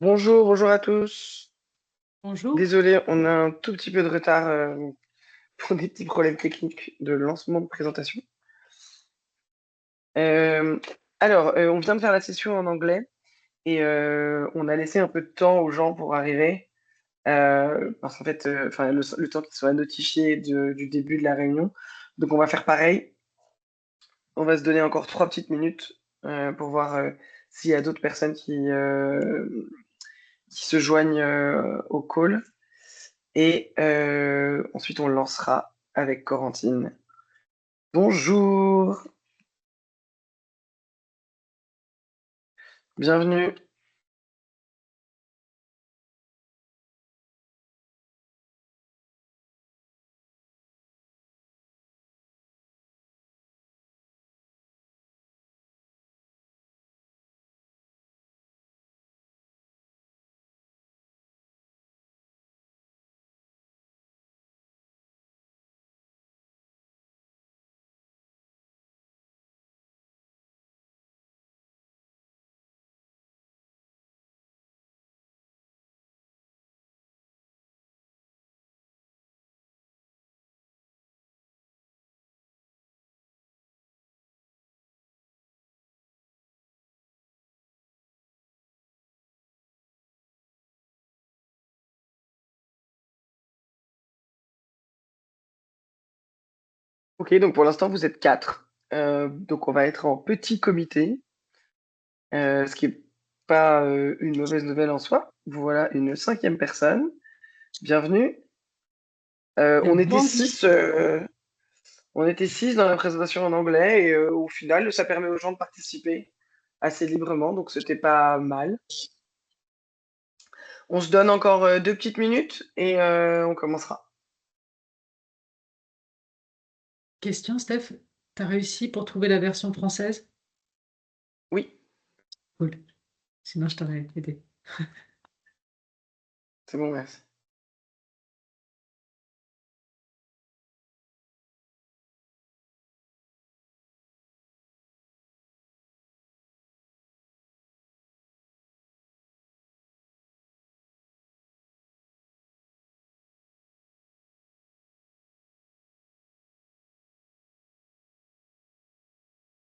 Bonjour, bonjour à tous. Bonjour. Désolé, on a un tout petit peu de retard pour des petits problèmes techniques de lancement de présentation. Euh, on vient de faire la session en anglais et on a laissé un peu de temps aux gens pour arriver parce qu'en fait, le temps qu'ils soient notifiés du début de la réunion. Donc on va faire pareil. On va se donner encore 3 petites minutes pour voir s'il y a d'autres personnes qui se joignent au call. Et ensuite, on lancera avec Corentine. Bonjour, bienvenue. Ok, donc pour l'instant, vous êtes quatre. Donc on va être en petit comité, ce qui est pas une mauvaise nouvelle en soi. Voilà une cinquième personne. Bienvenue. On était Bonjour. six. On était six dans la présentation en anglais et au final, ça permet aux gens de participer assez librement, donc c'était pas mal. On se donne encore 2 petites minutes et on commencera. Question, Steph. T'as réussi pour trouver la version française? Oui, Cool. Sinon, je t'aurais aidé. c'est bon, merci.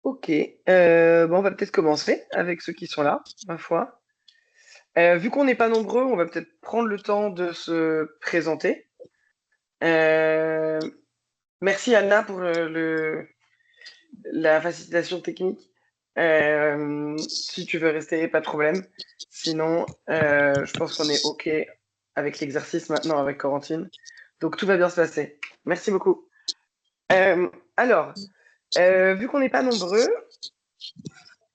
Ok, bon, on va peut-être commencer avec ceux qui sont là, ma foi. Vu qu'on n'est pas nombreux, on va peut-être prendre le temps de se présenter. Euh, Merci Anna pour la facilitation technique. Si tu veux rester, pas de problème. Sinon, je pense qu'on est OK avec l'exercice maintenant avec Corentine. Donc tout va bien se passer. Merci beaucoup. Euh, alors, Vu qu'on n'est pas nombreux,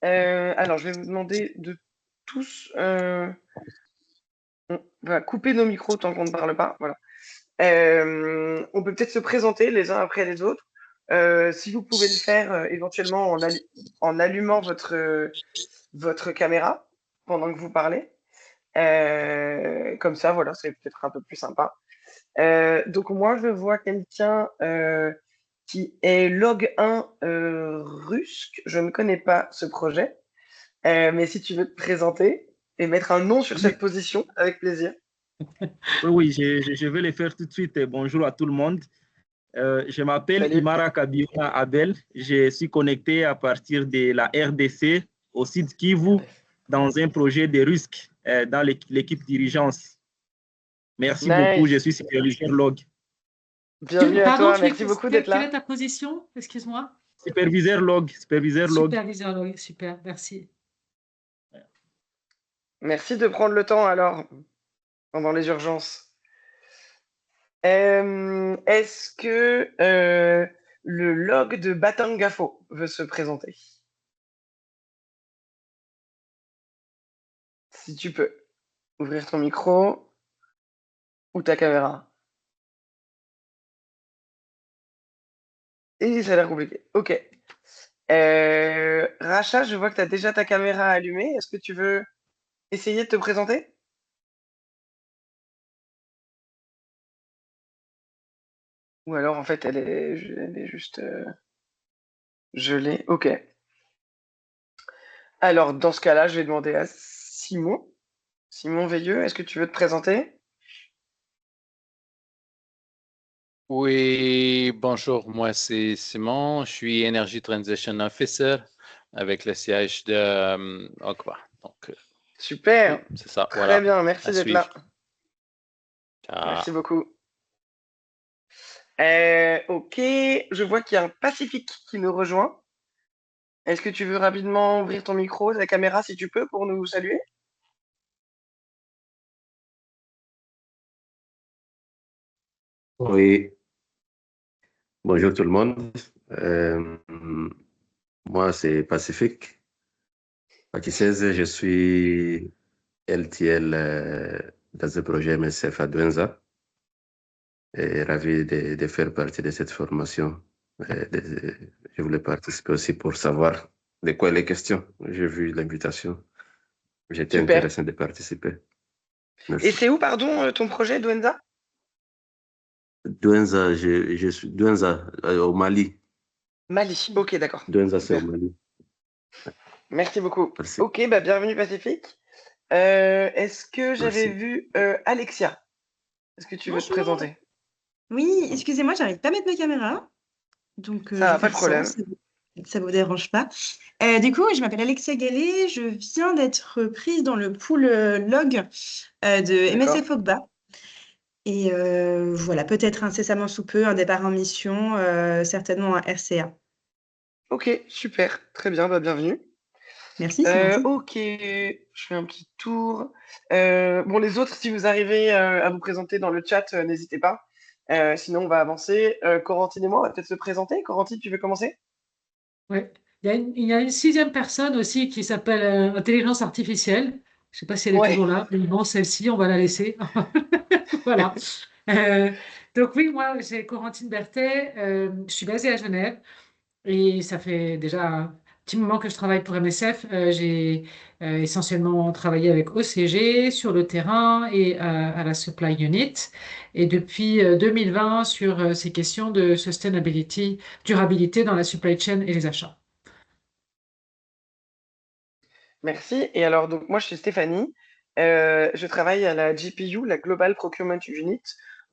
je vais vous demander de tous. On va couper nos micros tant qu'on ne parle pas. Voilà. On peut peut-être se présenter les uns après les autres. Si vous pouvez le faire éventuellement en allumant votre caméra pendant que vous parlez. Comme ça, voilà, c'est peut-être un peu plus sympa. Donc moi, je vois quelqu'un qui est log 1 Rusk. Je ne connais pas ce projet. Mais si tu veux te présenter et mettre un nom sur Oui, cette position, avec plaisir. oui, je vais le faire tout de suite. Bonjour à tout le monde. Je m'appelle Salut. Imara Kabiona Abel. Je suis connecté à partir de la RDC au site Kivu dans un projet de RUSC dans l'équipe dirigeance. Merci beaucoup. Je Nice. suis superviseur log. Bienvenue à Pardon, toi. Merci beaucoup d'être quelle est là. ta position? Excuse-moi. Superviseur log. Superviseur log. Superviseur, oui, super, merci. Merci de prendre le temps alors pendant les urgences. Est-ce que le log de Batangafo veut se présenter? Si tu peux ouvrir ton micro ou ta caméra. Et ça a l'air compliqué. Ok. Racha, je vois que tu as déjà ta caméra allumée. Est-ce que tu veux essayer de te présenter? Ou alors en fait elle est juste gelée. Ok. Alors dans ce cas-là, je vais demander à Simon Simon Veilleux, est-ce que tu veux te présenter? Oui, bonjour, moi c'est Simon, je suis Energy Transition Officer avec le siège de Aqua. Donc, Super, oui, c'est ça, très voilà, bien, à merci d'être suivre. là. Ciao. Merci beaucoup. Ok, je vois qu'il y a un Pacifique qui nous rejoint. Est-ce que tu veux rapidement ouvrir ton micro, ta caméra si tu peux pour nous saluer? Oui, bonjour tout le monde. Moi, c'est Pacifique. Pacifique, je suis LTL dans ce projet MSF à Douenza et ravi de faire partie de cette formation. Je voulais participer aussi pour savoir de quoi il est question. J'ai vu l'invitation. J'étais Super. intéressé de participer. Et Merci. c'est où, pardon, ton projet, Douenza? Douenza, je suis Douenza, au Mali. Mali. Ok, d'accord. Douenza, c'est au Super. Mali. Merci beaucoup. Merci. Ok, bah bienvenue Pacifique. Est-ce que j'avais Merci. vu Alexia? Est-ce que tu veux te Bonjour. présenter? Oui, excusez-moi, j'arrive pas à mettre ma caméra. Donc, Ça je va, vais pas de faire sans, problème. ça vous dérange pas. Du coup, je m'appelle Alexia Gallet, je viens d'être prise dans le pool log de D'accord. MSF Ogba. Et voilà, peut-être incessamment sous peu, un départ en mission, certainement un RCA. Ok, super. Très bien, bah bienvenue. Merci, c'est gentil. Ok, je fais un petit tour. Bon, les autres, si vous arrivez à vous présenter dans le chat, n'hésitez pas. Sinon, on va avancer. Corentine et moi, on va peut-être se présenter. Corentine, tu veux commencer? Ouais. Il y a une sixième personne aussi qui s'appelle intelligence artificielle. Je ne sais pas si elle est Ouais. toujours là, mais bon, celle-ci, on va la laisser. Voilà. Euh, donc oui, moi, c'est Corentine Berthet. Je suis basée à Genève et ça fait déjà un petit moment que je travaille pour MSF. J'ai essentiellement travaillé avec OCG sur le terrain et à la Supply Unit. Et depuis 2020 sur ces questions de sustainability, durabilité dans la supply chain et les achats. Merci. Et alors, donc, moi, je suis Stéphanie. Je travaille à la GPU, la Global Procurement Unit.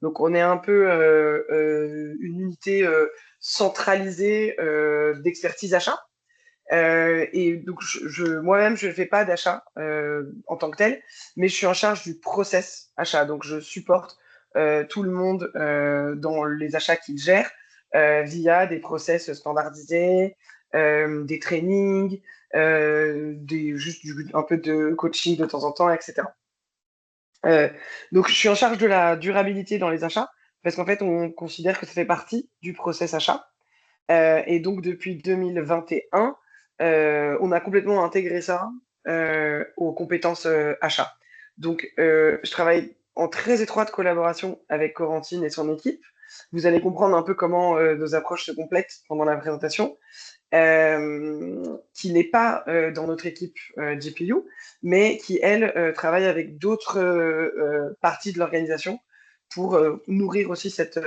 Donc, on est un peu une unité centralisée d'expertise achat. Et donc, moi-même, je ne fais pas d'achat en tant que tel, mais je suis en charge du process achat. Donc, je supporte tout le monde dans les achats qu'ils gèrent via des process standardisés, des trainings, un peu de coaching de temps en temps, etc. Donc, je suis en charge de la durabilité dans les achats parce qu'en fait, on considère que ça fait partie du process achat. Et donc, depuis 2021, on a complètement intégré ça aux compétences achats. Donc, je travaille en très étroite collaboration avec Corentine et son équipe. Vous allez comprendre un peu comment nos approches se complètent pendant la présentation, qui n'est pas dans notre équipe GPU, mais qui, elle, travaille avec d'autres parties de l'organisation pour nourrir aussi cette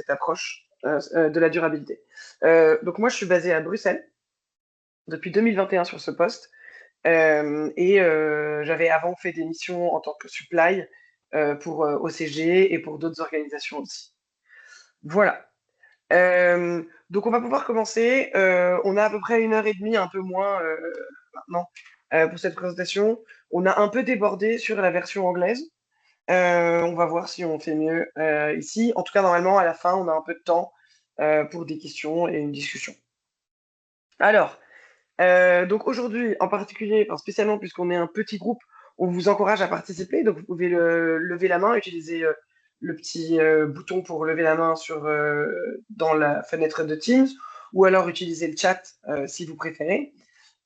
approche de la durabilité. Donc moi, je suis basée à Bruxelles depuis 2021 sur ce poste et j'avais avant fait des missions en tant que supply pour OCG et pour d'autres organisations aussi. Voilà. Donc on va pouvoir commencer. On a à peu près 1 heure et demie, un peu moins maintenant pour cette présentation. On a un peu débordé sur la version anglaise. On va voir si on fait mieux ici. En tout cas, normalement, à la fin, on a un peu de temps pour des questions et une discussion. Alors, donc aujourd'hui, en particulier, enfin, spécialement puisqu'on est un petit groupe, on vous encourage à participer. Donc vous pouvez lever la main, utiliser le petit bouton pour lever la main dans la fenêtre de Teams, ou alors utiliser le chat si vous préférez.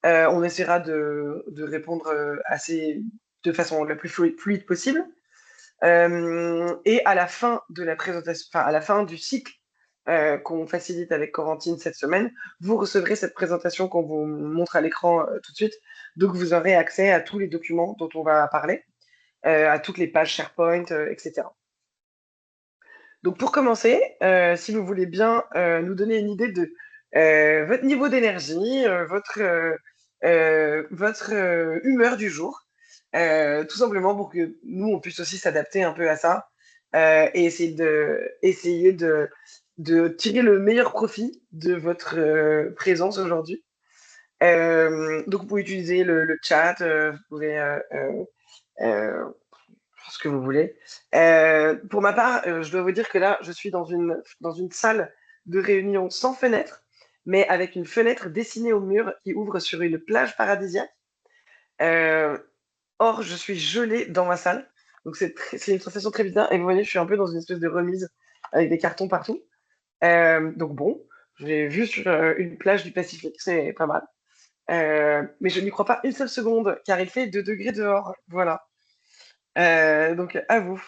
On essaiera de répondre de façon la plus fluide possible. Et à la fin de la présentation, enfin, à la fin du cycle qu'on facilite avec Corentine cette semaine, vous recevrez cette présentation qu'on vous montre à l'écran tout de suite. Donc, vous aurez accès à tous les documents dont on va parler, à toutes les pages SharePoint, etc. Donc, pour commencer, si vous voulez bien nous donner une idée de votre niveau d'énergie, votre humeur du jour, tout simplement pour que nous, on puisse aussi s'adapter un peu à ça et essayer de tirer le meilleur profit de votre présence aujourd'hui. Donc, vous pouvez utiliser le chat, vous pouvez euh, ce que vous voulez. Pour ma part, je dois vous dire que là, je suis dans une salle de réunion sans fenêtre, mais avec une fenêtre dessinée au mur qui ouvre sur une plage paradisiaque. Or, je suis gelée dans ma salle. Donc, c'est une sensation très bizarre. Et vous voyez, je suis un peu dans une espèce de remise avec des cartons partout. Donc, bon, j'ai vu sur une plage du Pacifique, c'est pas mal. Mais je n'y crois pas une seule seconde, car il fait 2 degrés dehors. Voilà. Donc, à vous.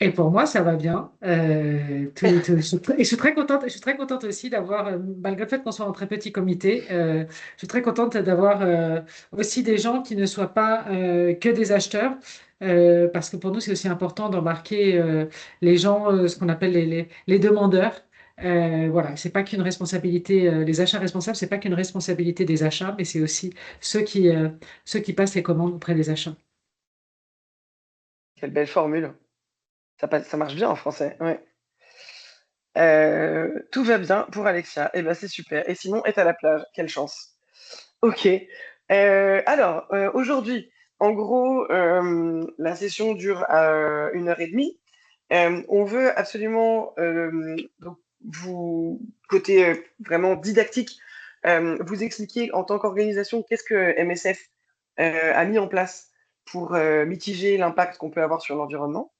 Et pour moi, ça va bien. Je suis très contente, je suis très contente aussi d'avoir, malgré le fait qu'on soit en très petit comité, je suis très contente d'avoir aussi des gens qui ne soient pas que des acheteurs, parce que pour nous, c'est aussi important d'embarquer les gens, ce qu'on appelle les demandeurs. Voilà, c'est pas qu'une responsabilité, les achats responsables, c'est pas qu'une responsabilité des achats, mais c'est aussi ceux qui passent les commandes auprès des achats. Quelle belle formule. Ça marche bien en français. Ouais. Tout va bien pour Alexia. Et ben c'est super. Et Simon est à la plage. Quelle chance. Ok. Alors, aujourd'hui, en gros, la session dure 1 heure et demie. On veut absolument, donc côté vraiment didactique, vous expliquer en tant qu'organisation qu'est-ce que MSF a mis en place pour mitiger l'impact qu'on peut avoir sur l'environnement.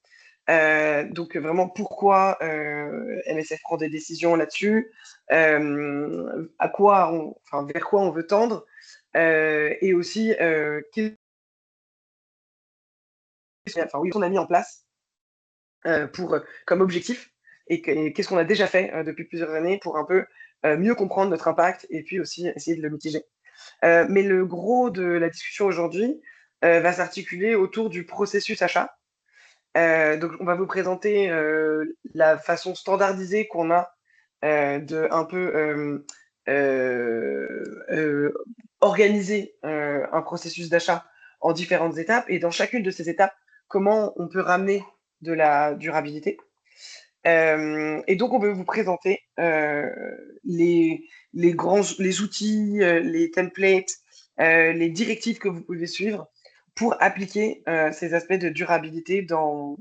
Donc vraiment pourquoi MSF prend des décisions là-dessus, vers quoi on veut tendre, et aussi oui, qu'on a mis en place pour comme objectif et qu'est-ce qu'on a déjà fait depuis plusieurs années pour un peu mieux comprendre notre impact et puis aussi essayer de le mitiger. Mais le gros de la discussion aujourd'hui va s'articuler autour du processus achat. Donc, on va vous présenter la façon standardisée qu'on a de un peu organiser un processus d'achat en différentes étapes et dans chacune de ces étapes, comment on peut ramener de la durabilité. Et donc, on veut vous présenter les outils, les templates, les directives que vous pouvez suivre pour appliquer ces aspects de durabilité dans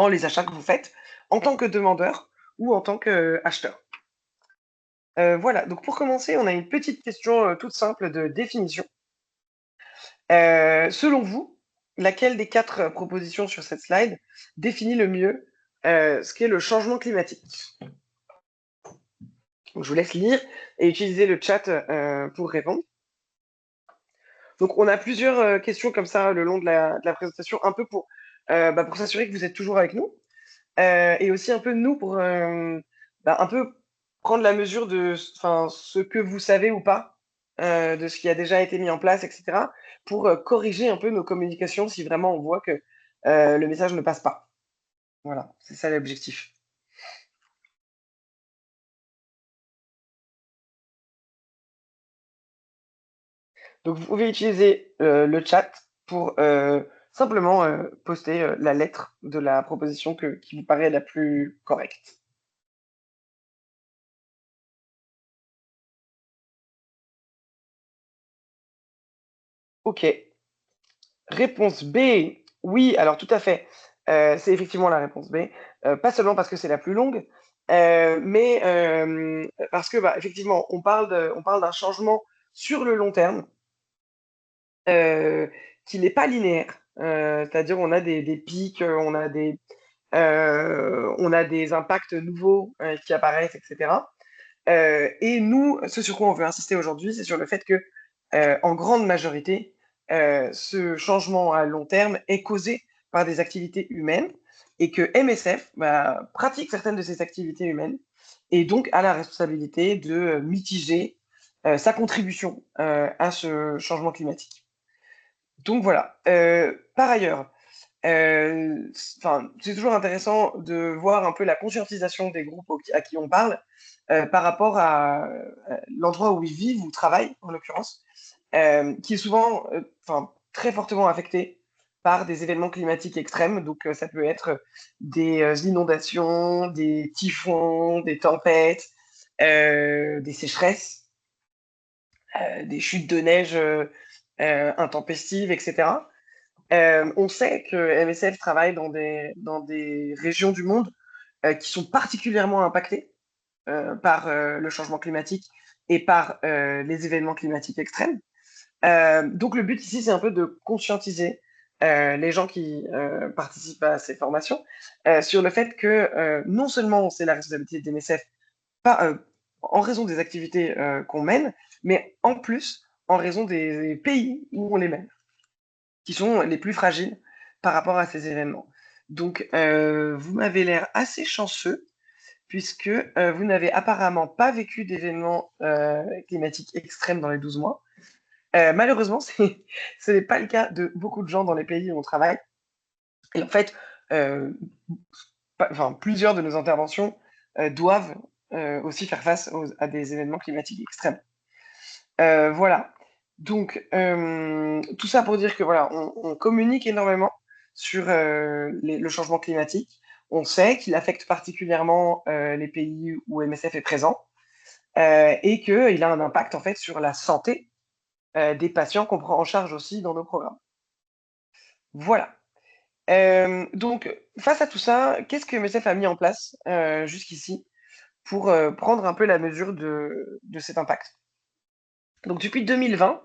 les achats que vous faites en tant que demandeur ou en tant qu'acheteur. Voilà, donc pour commencer, on a une petite question toute simple de définition. Selon vous, laquelle des 4 propositions sur cette slide définit le mieux ce qu'est le changement climatique? Donc, je vous laisse lire et utiliser le chat pour répondre. Donc, on a plusieurs questions comme ça le long de la présentation, un peu pour s'assurer que vous êtes toujours avec nous. Et aussi un peu nous pour un peu prendre la mesure de ce que vous savez ou pas de ce qui a déjà été mis en place, etc., pour corriger un peu nos communications si vraiment on voit que le message ne passe pas. Voilà, c'est ça l'objectif. Donc vous pouvez utiliser le chat pour simplement poster la lettre de la proposition qui vous paraît la plus correcte. Ok. Réponse B, oui, alors tout à fait. C'est effectivement la réponse B. Pas seulement parce que c'est la plus longue, mais parce que effectivement, on parle d'un changement sur le long terme qui n'est pas linéaire. C'est-à-dire on a des pics, on a des impacts nouveaux qui apparaissent, etc. Et nous, ce sur quoi on veut insister aujourd'hui, c'est sur le fait que, en grande majorité, ce changement à long terme est causé par des activités humaines et que MSF pratique certaines de ces activités humaines et donc a la responsabilité de mitiger sa contribution à ce changement climatique. Donc voilà. Par ailleurs, c'est toujours intéressant de voir un peu la conscientisation des groupes à qui on parle par rapport à l'endroit où ils vivent ou travaillent, en l'occurrence, qui est souvent très fortement affecté par des événements climatiques extrêmes. Donc, ça peut être des inondations, des typhons, des tempêtes, des sécheresses, des chutes de neige intempestives, etc. On sait que MSF travaille dans des régions du monde qui sont particulièrement impactées par le changement climatique et par les événements climatiques extrêmes. Donc le but ici, c'est un peu de conscientiser les gens qui participent à ces formations sur le fait que non seulement c'est la responsabilité des MSF pas, en raison des activités qu'on mène, mais en plus en raison des pays où on les mène, qui sont les plus fragiles par rapport à ces événements. Donc, vous m'avez l'air assez chanceux, puisque vous n'avez apparemment pas vécu d'événements climatiques extrêmes dans les 12 mois. Malheureusement, ce n'est pas le cas de beaucoup de gens dans les pays où on travaille. Et en fait, plusieurs de nos interventions doivent aussi faire face à des événements climatiques extrêmes. Voilà. Donc, tout ça pour dire que voilà, on communique énormément sur le changement climatique. On sait qu'il affecte particulièrement les pays où MSF est présent et qu'il a un impact en fait sur la santé des patients qu'on prend en charge aussi dans nos programmes. Voilà. Donc, face à tout ça, qu'est-ce que MSF a mis en place jusqu'ici pour prendre un peu la mesure de cet impact? Donc, depuis 2020,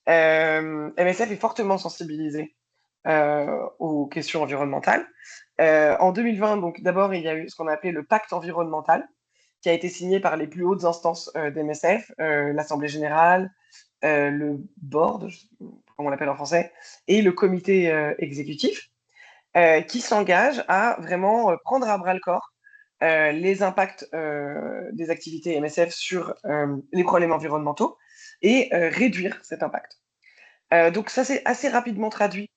MSF est fortement sensibilisé aux questions environnementales. En 2020, donc d'abord, il y a eu ce qu'on a appelé le pacte environnemental, qui a été signé par les plus hautes instances d'MSF, l'Assemblée générale, le board, comme on l'appelle en français, et le comité exécutif, qui s'engagent à vraiment prendre à bras le corps les impacts des activités MSF sur les problèmes environnementaux et réduire cet impact. Donc ça s'est assez rapidement traduit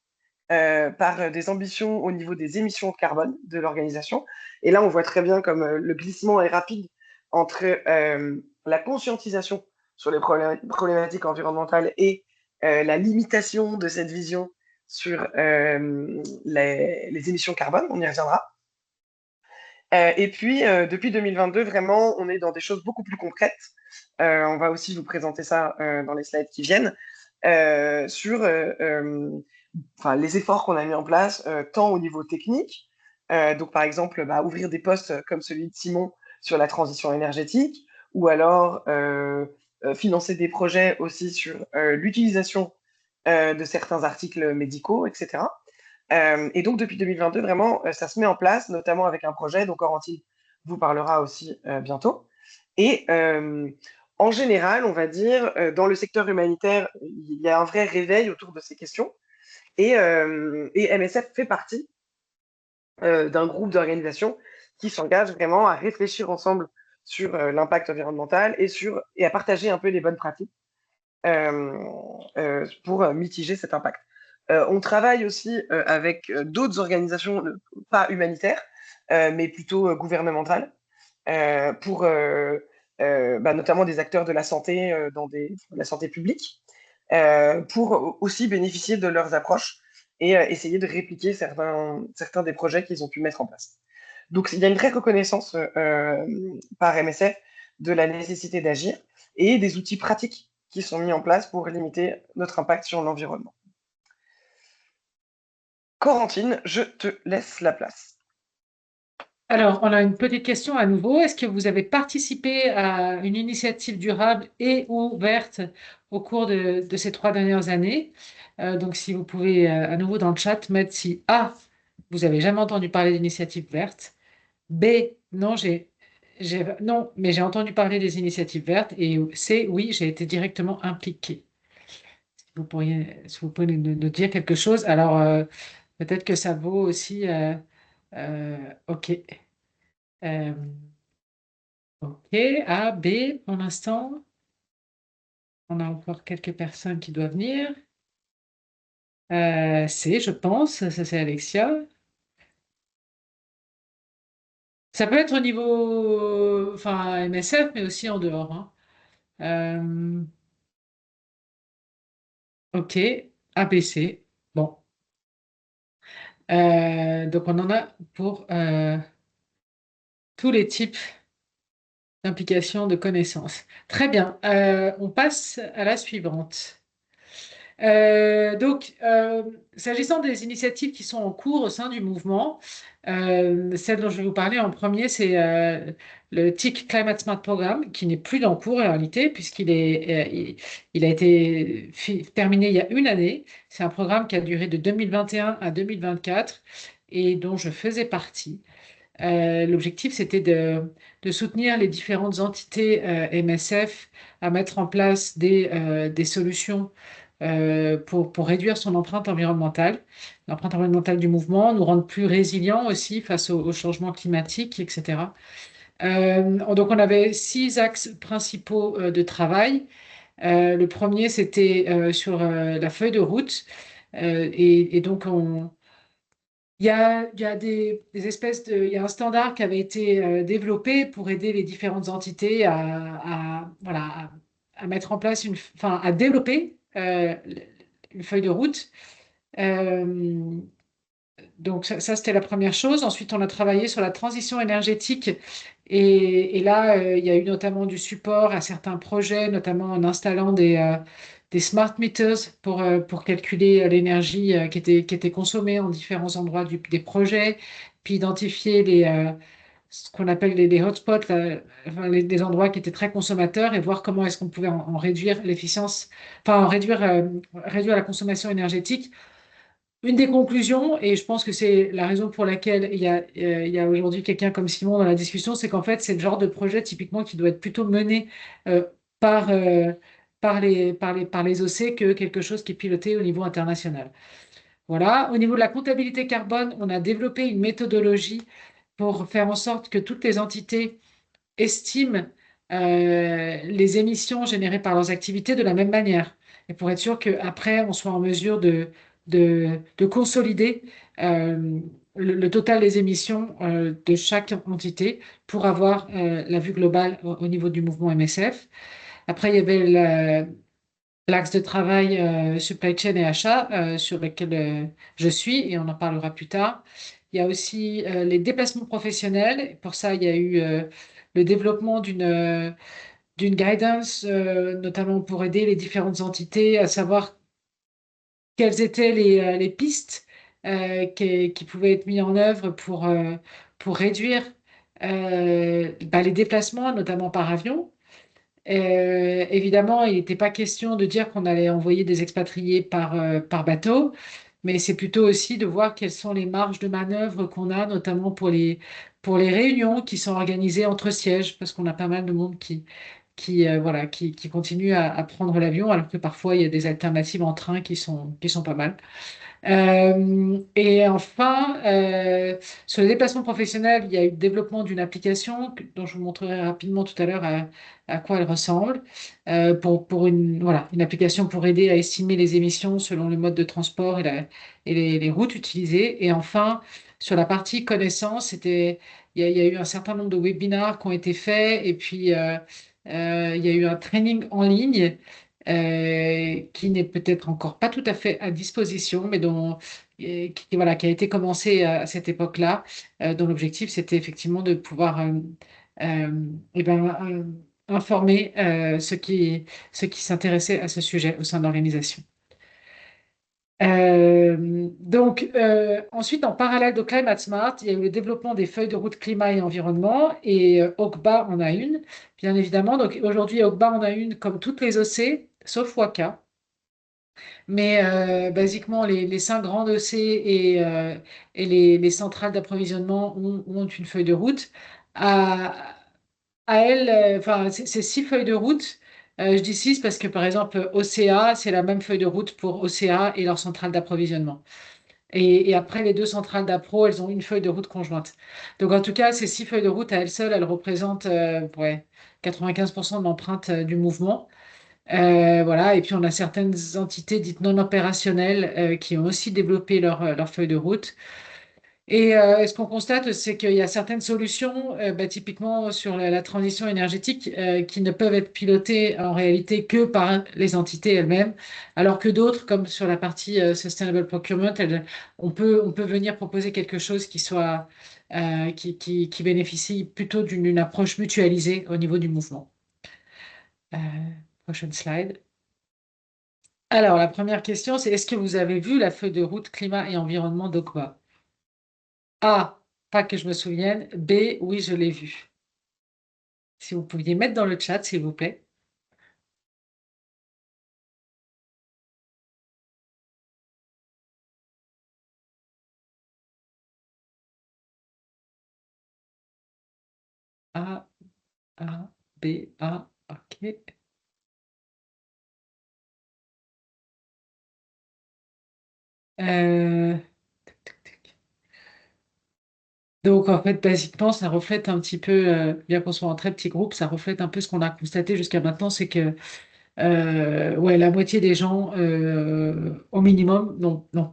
par des ambitions au niveau des émissions de carbone de l'organisation. Et là, on voit très bien comme le glissement est rapide entre la conscientisation sur les problématiques environnementales et la limitation de cette vision sur les émissions carbone. On y reviendra. Et puis, depuis 2022, vraiment, on est dans des choses beaucoup plus concrètes. On va aussi vous présenter ça dans les slides qui viennent, sur les efforts qu'on a mis en place, tant au niveau technique, donc par exemple, ouvrir des postes comme celui de Simon sur la transition énergétique, ou alors financer des projets aussi sur l'utilisation de certains articles médicaux, etc. Et donc, depuis 2022, vraiment, ça se met en place, notamment avec un projet dont Corentine vous parlera aussi bientôt. Et en général, on va dire, dans le secteur humanitaire, il y a un vrai réveil autour de ces questions. Et MSF fait partie d'un groupe d'organisations qui s'engage vraiment à réfléchir ensemble sur l'impact environnemental et à partager un peu les bonnes pratiques pour mitiger cet impact. On travaille aussi avec d'autres organisations, pas humanitaires, mais plutôt gouvernementales, pour notamment des acteurs de la santé, de la santé publique, pour aussi bénéficier de leurs approches et essayer de répliquer certains des projets qu'ils ont pu mettre en place. Donc, il y a une vraie reconnaissance par MSF de la nécessité d'agir et des outils pratiques qui sont mis en place pour limiter notre impact sur l'environnement. Corentine, je te laisse la place. Alors, on a une petite question à nouveau. Est-ce que vous avez participé à une initiative durable et ou verte au cours de ces 3 dernières années? Donc, si vous pouvez à nouveau dans le chat mettre si A, vous n'avez jamais entendu parler d'initiative verte, B, non, non, mais j'ai entendu parler des initiatives vertes, et C, oui, j'ai été directement impliquée. Si vous pouvez nous dire quelque chose, alors peut-être que ça vaut aussi. OK. Euh, OK, A, B, pour l'instant. On a encore quelques personnes qui doivent venir. C, je pense. Ça, c'est Alexia. Ça peut être au niveau, enfin, MSF, mais aussi en dehors, hein. Euh, ok, ABC. Bon. Donc, on en a pour tous les types d'implication de connaissances. Très bien. On passe à la suivante. S'agissant des initiatives qui sont en cours au sein du mouvement, celle dont je vais vous parler en premier, c'est le TIC Climate Smart Programme, qui n'est plus en cours en réalité, il a été terminé il y a une année. C'est un programme qui a duré de 2021 à 2024 et dont je faisais partie. L'objectif, c'était de soutenir les différentes entités MSF à mettre en place des solutions pour réduire son empreinte environnementale, l'empreinte environnementale du mouvement, nous rendre plus résilients aussi face au changement climatique, etc. Donc, on avait 6 axes principaux de travail. Le premier, c'était sur la feuille de route. Et donc, il y a des espèces il y a un standard qui avait été développé pour aider les différentes entités voilà, à mettre en place enfin, à développer une feuille de route. Euh, donc ça, c'était la première chose. Ensuite, on a travaillé sur la transition énergétique. Et là, il y a eu notamment du support à certains projets, notamment en installant des smart meters pour calculer l'énergie qui était consommée en différents endroits des projets, puis identifier ce qu'on appelle les hotspots, enfin, des endroits qui étaient très consommateurs et voir comment est-ce qu'on pouvait en réduire l'efficience, enfin réduire la consommation énergétique. Une des conclusions, et je pense que c'est la raison pour laquelle il y a aujourd'hui quelqu'un comme Simon dans la discussion, c'est qu'en fait, c'est le genre de projet typiquement qui doit être plutôt mené euh, par, euh, par les OC que quelque chose qui est piloté au niveau international. Voilà. Au niveau de la comptabilité carbone, on a développé une méthodologie pour faire en sorte que toutes les entités estiment les émissions générées par leurs activités de la même manière. Et pour être sûr qu'après, on soit en mesure de consolider le total des émissions de chaque entité pour avoir la vue globale au niveau du mouvement MSF. Après, il y avait l'axe de travail supply chain et achat sur lequel je suis et on en parlera plus tard. Il y a aussi les déplacements professionnels. Pour ça, il y a eu le développement d'une guidance, notamment pour aider les différentes entités à savoir quelles étaient les pistes qui pouvaient être mises en œuvre pour réduire les déplacements, notamment par avion. Évidemment, il n'était pas question de dire qu'on allait envoyer des expatriés par bateau, mais c'est plutôt aussi de voir quelles sont les marges de manœuvre qu'on a, notamment pour les réunions qui sont organisées entre sièges, parce qu'on a pas mal de monde voilà, qui continue à prendre l'avion, alors que parfois il y a des alternatives en train qui sont pas mal. Et enfin, sur les déplacements professionnels, il y a eu le développement d'une application dont je vous montrerai rapidement tout à l'heure à quoi elle ressemble, pour une application pour aider à estimer les émissions selon le mode de transport et les routes utilisées. Et enfin, sur la partie connaissance, il y a eu un certain nombre de webinars qui ont été faits et puis il y a eu un training en ligne qui n'est peut-être encore pas tout à fait à disposition, mais voilà, qui a été commencé à cette époque-là, dont l'objectif, c'était effectivement de pouvoir eh ben, informer ceux qui s'intéressaient à ce sujet au sein de l'organisation. Ensuite, en parallèle de Climate Smart, il y a eu le développement des feuilles de route climat et environnement et OCBA en a une, bien évidemment. Donc aujourd'hui, OCBA en a une comme toutes les OC, sauf WACA. Mais basiquement, les 5 grandes OC et les centrales d'approvisionnement ont une feuille de route. À elles, enfin, c'est 6 feuilles de route. Je dis 6 parce que, par exemple, OCA, c'est la même feuille de route pour OCA et leur centrale d'approvisionnement. Et après, les 2 centrales d'appro, elles ont une feuille de route conjointe. Donc, en tout cas, ces 6 feuilles de route à elles seules, elles représentent ouais, 95% de l'empreinte du mouvement. Voilà. Et puis, on a certaines entités dites non opérationnelles qui ont aussi développé leur feuille de route. Et ce qu'on constate, c'est qu'il y a certaines solutions, typiquement sur la transition énergétique, qui ne peuvent être pilotées en réalité que par les entités elles-mêmes, alors que d'autres, comme sur la partie Sustainable Procurement, on peut venir proposer quelque chose qui bénéficie plutôt d'une approche mutualisée au niveau du mouvement. Euh, Prochaine slide. Alors, la première question, c'est est-ce que vous avez vu la feuille de route climat et environnement d'Okwa? A, pas que je me souvienne. B, oui, je l'ai vu. Si vous pouviez mettre dans le chat, s'il vous plaît. A, A, B, A, ok. Euh, Donc, en fait, basiquement, ça reflète un petit peu, bien qu'on soit en très petit groupe, ça reflète un peu ce qu'on a constaté jusqu'à maintenant, c'est que ouais, la moitié des gens, au minimum, n'ont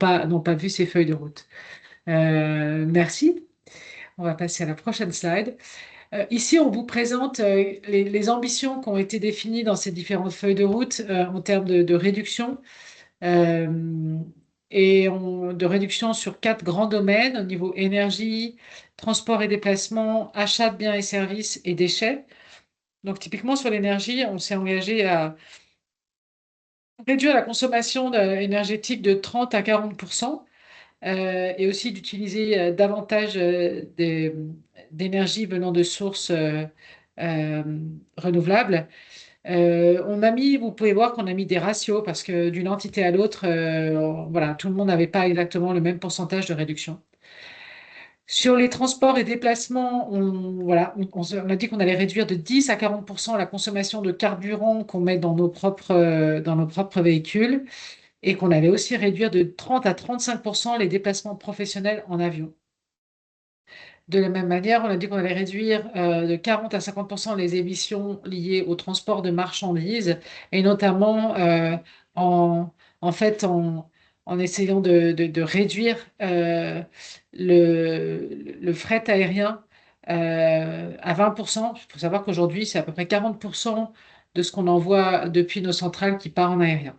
pas vu ces feuilles de route. Merci. On va passer à la prochaine slide. Ici, on vous présente les ambitions qui ont été définies dans ces différentes feuilles de route en termes de réduction. Euh, de réduction sur 4 grands domaines au niveau énergie, transport et déplacement, achat de biens et services et déchets. Donc, typiquement sur l'énergie, on s'est engagé à réduire la consommation énergétique de 30 à 40%, et aussi d'utiliser davantage d'énergie venant de sources euh, renouvelables. Vous pouvez voir qu'on a mis des ratios parce que d'une entité à l'autre, voilà, tout le monde n'avait pas exactement le même pourcentage de réduction. Sur les transports et déplacements, voilà, on a dit qu'on allait réduire de 10 à 40% la consommation de carburant qu'on met dans nos propres véhicules et qu'on allait aussi réduire de 30 à 35% les déplacements professionnels en avion. De la même manière, on a dit qu'on allait réduire de 40 à 50% les émissions liées au transport de marchandises, et notamment en, en fait en essayant de réduire le fret aérien à 20%. Il faut savoir qu'aujourd'hui, c'est à peu près 40% de ce qu'on envoie depuis nos centrales qui part en aérien.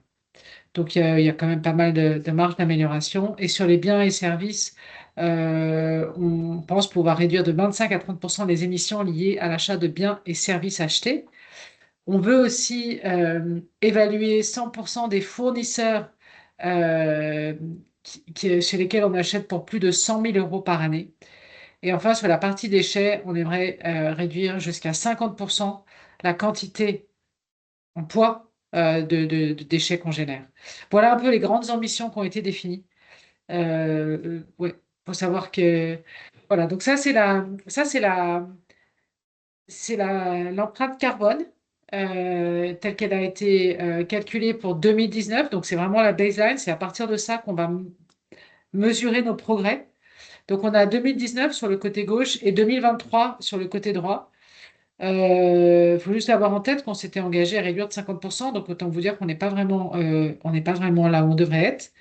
Donc, il y a quand même pas mal de marge d'amélioration. Et sur les biens et services, on pense pouvoir réduire de 25 à 30% les émissions liées à l'achat de biens et services achetés. On veut aussi évaluer 100% des fournisseurs euh, chez lesquels on achète pour plus de 100 000 euros par année. Et enfin, sur la partie déchets, on aimerait réduire jusqu'à 50% la quantité en poids de déchets qu'on génère. Voilà un peu les grandes ambitions qui ont été définies. Ouais, faut savoir que voilà. Donc l'empreinte carbone telle qu'elle a été calculée pour 2019. Donc c'est vraiment la baseline. C'est à partir de ça qu'on va mesurer nos progrès. Donc on a 2019 sur le côté gauche et 2023 sur le côté droit. Il faut juste avoir en tête qu'on s'était engagé à réduire de 50%, donc autant vous dire qu'on n'est pas vraiment, on n'est pas vraiment là où on devrait être.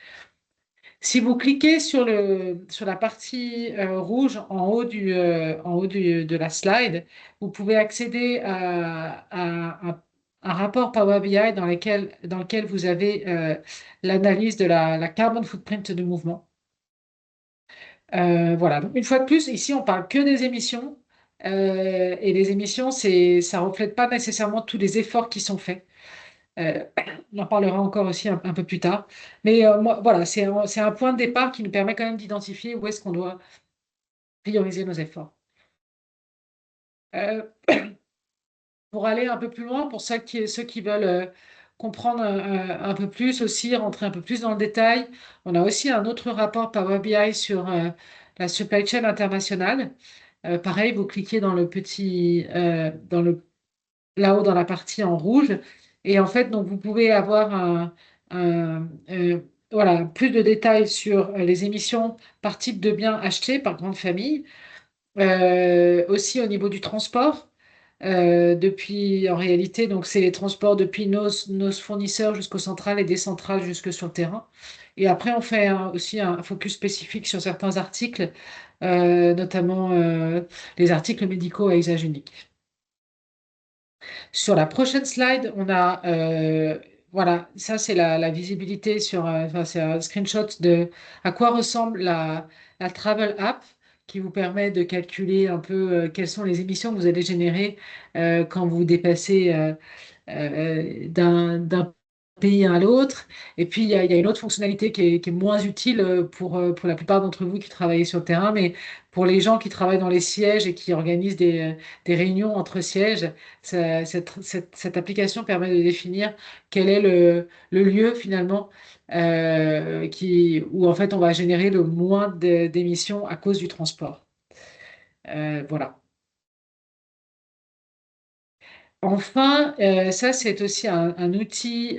Si vous cliquez sur la partie rouge en haut de la slide, vous pouvez accéder à un rapport Power BI dans lequel vous avez l'analyse de la carbon footprint de mouvement. Voilà. Donc, une fois de plus, ici, on parle que des émissions. Et les émissions, ça reflète pas nécessairement tous les efforts qui sont faits. On en parlera encore aussi un peu plus tard. Mais voilà, c'est un point de départ qui nous permet quand même d'identifier où est-ce qu'on doit prioriser nos efforts. Euh, pour aller un peu plus loin, pour ceux qui veulent comprendre un peu plus aussi, rentrer un peu plus dans le détail, on a aussi un autre rapport Power BI sur la supply chain internationale. Pareil, vous cliquez dans le petit, là-haut dans la partie en rouge, et en fait, donc vous pouvez avoir voilà, plus de détails sur les émissions par type de biens achetés par grande famille, aussi au niveau du transport. depuis, en réalité, donc c'est les transports depuis nos fournisseurs jusqu'aux centrales et des centrales jusque sur le terrain. Et après, on fait aussi un focus spécifique sur certains articles, notamment les articles médicaux à usage unique. Sur la prochaine slide, on a, voilà, ça c'est la visibilité sur, enfin, c'est un screenshot de à quoi ressemble la Travel App qui vous permet de calculer un peu quelles sont les émissions que vous allez générer quand vous dépassez d'un pays à l'autre. Et puis, il y a une autre fonctionnalité qui est moins utile pour la plupart d'entre vous qui travaillez sur le terrain, mais pour les gens qui travaillent dans les sièges et qui organisent des réunions entre sièges, cette application permet de définir quel est le lieu finalement où en fait on va générer le moins d'émissions à cause du transport. Voilà. Enfin, ça c'est aussi un outil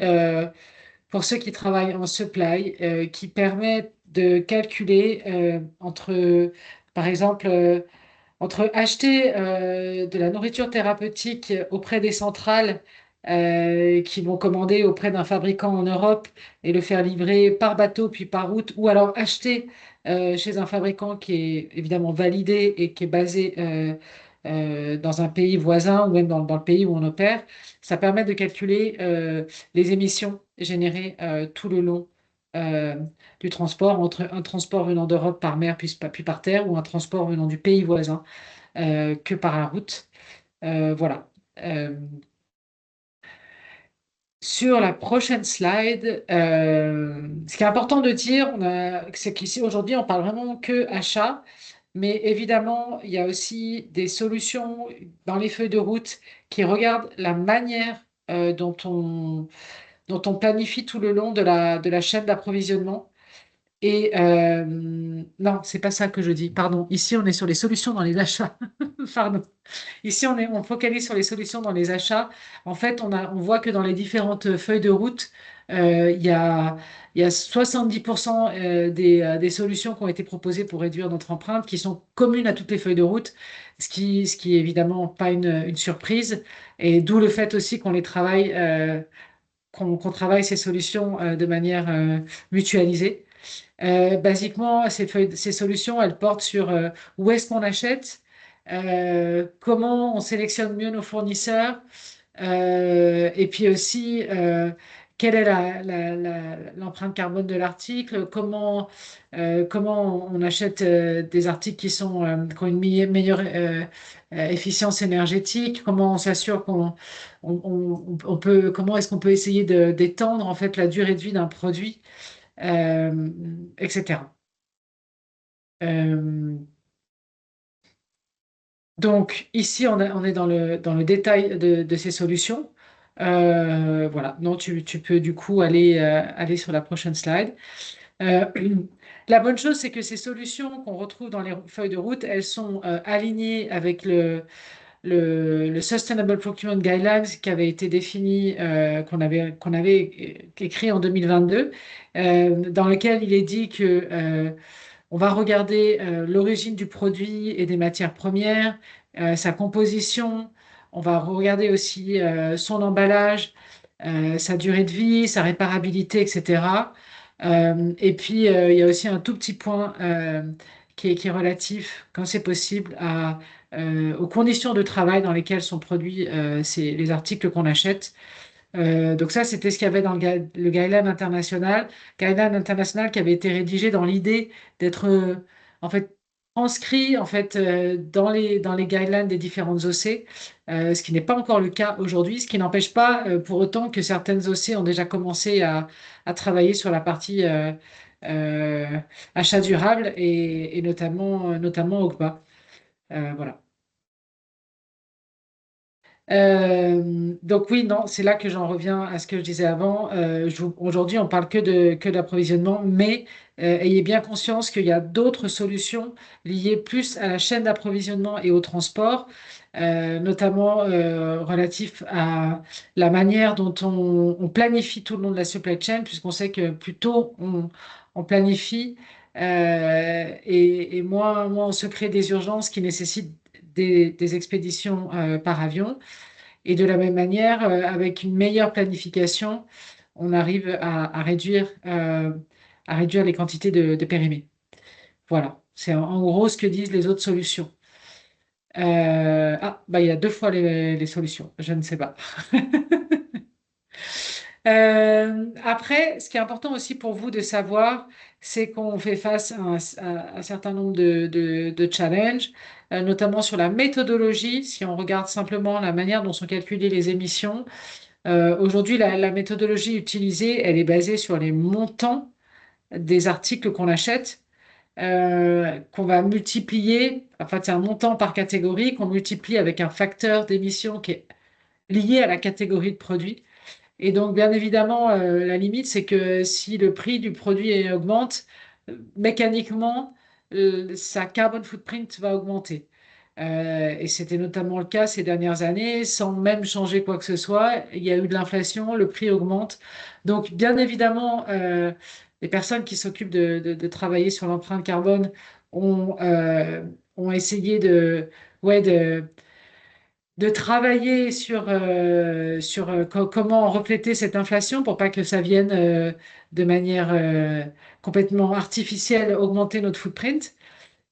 pour ceux qui travaillent en supply qui permet de calculer par exemple, entre acheter de la nourriture thérapeutique auprès des centrales qui vont commander auprès d'un fabricant en Europe et le faire livrer par bateau puis par route, ou alors acheter chez un fabricant qui est évidemment validé et qui est basé dans un pays voisin ou même dans le pays où on opère, ça permet de calculer les émissions générées tout le long euh, du transport, entre un transport venant d'Europe par mer puis par terre ou un transport venant du pays voisin que par la route. Voilà. Sur la prochaine slide, ce qui est important de dire, c'est qu'ici aujourd'hui, on parle vraiment que achat, mais évidemment, il y a aussi des solutions dans les feuilles de route qui regardent la manière dont on planifie tout le long de la chaîne d'approvisionnement. Et non, c'est pas ça que je dis. Pardon. Ici, on est sur les solutions dans les achats. Pardon. Ici, on focalise sur les solutions dans les achats. En fait, on voit que dans les différentes feuilles de route, il y a 70% des solutions qui ont été proposées pour réduire notre empreinte qui sont communes à toutes les feuilles de route, ce qui est évidemment pas une surprise. Et d'où le fait aussi qu'on les travaille, qu'on travaille ces solutions de manière mutualisée. Basiquement, ces solutions, elles portent sur où est-ce qu'on achète, comment on sélectionne mieux nos fournisseurs, et puis aussi quelle est l'empreinte carbone de l'article, comment on achète des articles qui ont une meilleure efficience énergétique, comment on s'assure comment est-ce qu'on peut essayer d'étendre en fait la durée de vie d'un produit etc. Euh, donc ici, on est dans le détail de ces solutions. Voilà, non, tu peux du coup aller sur la prochaine slide. Euh, la bonne chose, c'est que ces solutions qu'on retrouve dans les feuilles de route, elles sont alignées avec le Sustainable Procurement Guidelines qui avait été défini, qu'on avait écrit en 2022, dans lequel il est dit que on va regarder l'origine du produit et des matières premières, sa composition. On va regarder aussi son emballage, sa durée de vie, sa réparabilité, etc. Et puis, il y a aussi un tout petit point qui est relatif, quand c'est possible, aux conditions de travail dans lesquelles sont produits les articles qu'on achète. Donc ça, c'était ce qu'il y avait dans le guideline international qui avait été rédigé dans l'idée d'être en fait transcrit en fait dans les guidelines des différentes OC, ce qui n'est pas encore le cas aujourd'hui, ce qui n'empêche pas pour autant que certaines OC ont déjà commencé à travailler sur la partie euh, achat durable et notamment OCPA. Voilà. Donc oui, non, c'est là que j'en reviens à ce que je disais avant. Aujourd'hui, on parle que d'approvisionnement, mais ayez bien conscience qu'il y a d'autres solutions liées plus à la chaîne d'approvisionnement et au transport, notamment relatif à la manière dont on planifie tout le long de la supply chain, puisqu'on sait que plus tôt on planifie et moins on se crée des urgences qui nécessitent des expéditions par avion. Et de la même manière, avec une meilleure planification, on arrive à réduire les quantités de périmés. Voilà, c'est en gros ce que disent les autres solutions. Il y a 2 fois les solutions, je ne sais pas. Après, ce qui est important aussi pour vous de savoir, c'est qu'on fait face à un certain nombre de challenges, notamment sur la méthodologie. Si on regarde simplement la manière dont sont calculées les émissions, aujourd'hui, la méthodologie utilisée, elle est basée sur les montants des articles qu'on achète, qu'on va multiplier, enfin, c'est un montant par catégorie qu'on multiplie avec un facteur d'émission qui est lié à la catégorie de produit. Et donc, bien évidemment, la limite, c'est que si le prix du produit augmente, mécaniquement, sa carbon footprint va augmenter. Et c'était notamment le cas ces dernières années, sans même changer quoi que ce soit. Il y a eu de l'inflation, le prix augmente. Donc, bien évidemment, les personnes qui s'occupent de travailler sur l'empreinte carbone ont essayé ouais, de travailler sur comment refléter cette inflation pour pas que ça vienne de manière complètement artificielle augmenter notre footprint.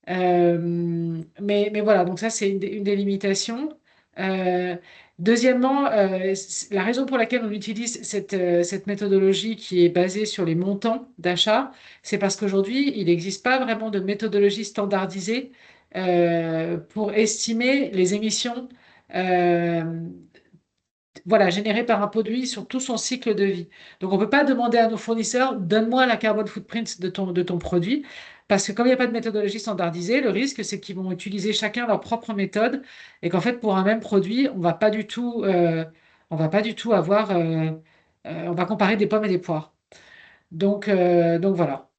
Mais voilà, donc ça, c'est une des limitations. Euh, Deuxièmement, la raison pour laquelle on utilise cette méthodologie qui est basée sur les montants d'achat, c'est parce qu'aujourd'hui, il n'existe pas vraiment de méthodologie standardisée pour estimer les émissions euh, voilà, générées par un produit sur tout son cycle de vie. Donc, on ne peut pas demander à nos fournisseurs, donne-moi la carbon footprint de ton produit, parce que comme il n'y a pas de méthodologie standardisée, le risque, c'est qu'ils vont utiliser chacun leur propre méthode et qu'en fait, pour un même produit, on va pas du tout avoir, on va comparer des pommes et des poires. Donc voilà.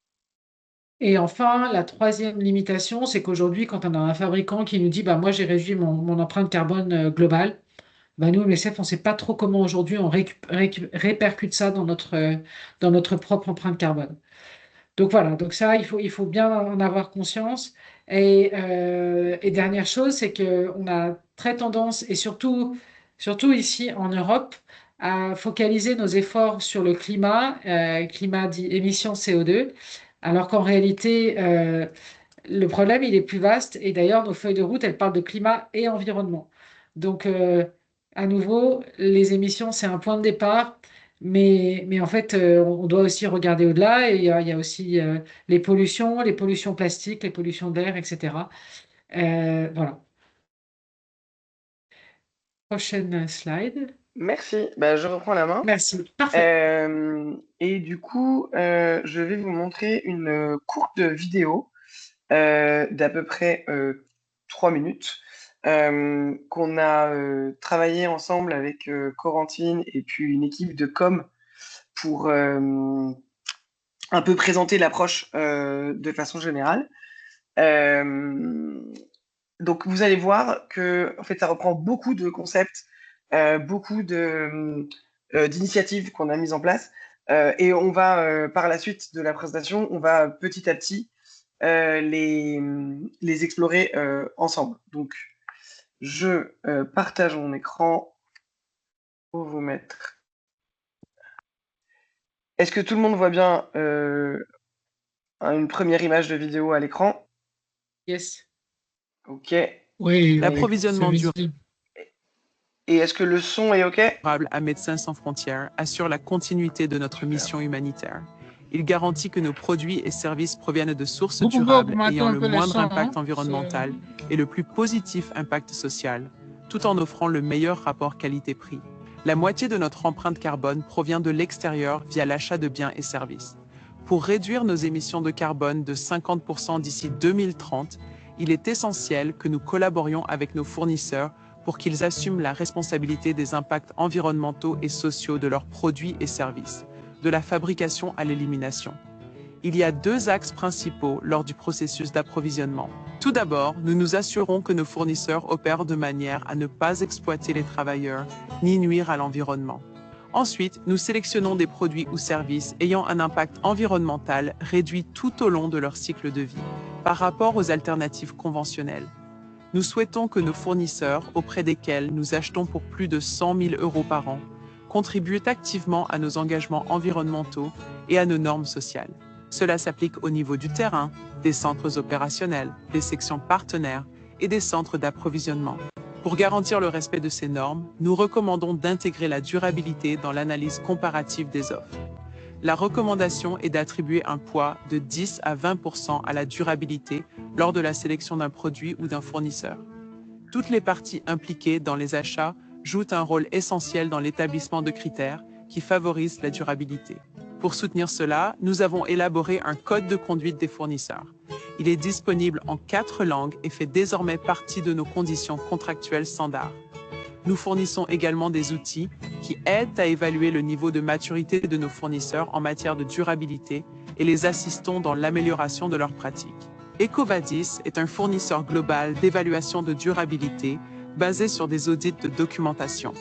Et enfin, la troisième limitation, c'est qu'aujourd'hui, quand on a un fabricant qui nous dit, bah, moi, j'ai réduit mon empreinte carbone globale, bah, nous, MSF, on ne sait pas trop comment aujourd'hui on répercute ça dans notre propre empreinte carbone. Donc voilà, donc ça, il faut bien en avoir conscience. Et dernière chose, c'est qu'on a très tendance, et surtout ici en Europe, à focaliser nos efforts sur le climat dit émissions CO2, alors qu'en réalité, le problème, il est plus vaste. Et d'ailleurs, nos feuilles de route, elles parlent de climat et environnement. Donc, à nouveau, les émissions, c'est un point de départ. Mais en fait, on doit aussi regarder au-delà. Et il y a aussi les pollutions plastiques, les pollutions d'air, etc. Voilà. Prochaine slide. Merci. Bah, je reprends la main. Merci. Parfait. Et du coup, je vais vous montrer une courte vidéo d'à peu près 3 minutes qu'on a travaillé ensemble avec Corentine et puis une équipe de com pour un peu présenter l'approche de façon générale. Donc vous allez voir que en fait ça reprend beaucoup de concepts, beaucoup d'initiatives qu'on a mises en place, et on va par la suite de la présentation, on va petit à petit les explorer ensemble. Donc je partage mon écran pour vous mettre. Est-ce que tout le monde voit bien une première image de vidéo à l'écran? Yes. Ok. Oui. L'approvisionnement durable Et est-ce que le son est ok? à Médecins sans frontières assure la continuité de notre mission humanitaire. Il garantit que nos produits et services proviennent de sources Vous pouvez durables augmenter ayant un le peu le moindre son, impact hein, environnemental et le plus positif impact social, tout en offrant le meilleur rapport qualité-prix. La moitié de notre empreinte carbone provient de l'extérieur via l'achat de biens et services. Pour réduire nos émissions de carbone de 50% d'ici 2030, il est essentiel que nous collaborions avec nos fournisseurs pour qu'ils assument la responsabilité des impacts environnementaux et sociaux de leurs produits et services, de la fabrication à l'élimination. Il y a 2 axes principaux lors du processus d'approvisionnement. Tout d'abord, nous nous assurons que nos fournisseurs opèrent de manière à ne pas exploiter les travailleurs ni nuire à l'environnement. Ensuite, nous sélectionnons des produits ou services ayant un impact environnemental réduit tout au long de leur cycle de vie, par rapport aux alternatives conventionnelles. Nous souhaitons que nos fournisseurs, auprès desquels nous achetons pour plus de 100 000 € par an, contribuent activement à nos engagements environnementaux et à nos normes sociales. Cela s'applique au niveau du terrain, des centres opérationnels, des sections partenaires et des centres d'approvisionnement. Pour garantir le respect de ces normes, nous recommandons d'intégrer la durabilité dans l'analyse comparative des offres. La recommandation est d'attribuer un poids de 10 à 20% à la durabilité lors de la sélection d'un produit ou d'un fournisseur. Toutes les parties impliquées dans les achats jouent un rôle essentiel dans l'établissement de critères qui favorisent la durabilité. Pour soutenir cela, nous avons élaboré un code de conduite des fournisseurs. Il est disponible en 4 langues et fait désormais partie de nos conditions contractuelles standards. Nous fournissons également des outils qui aident à évaluer le niveau de maturité de nos fournisseurs en matière de durabilité et les assistons dans l'amélioration de leurs pratiques. EcoVadis est un fournisseur global d'évaluation de durabilité basé sur des audits de documentation.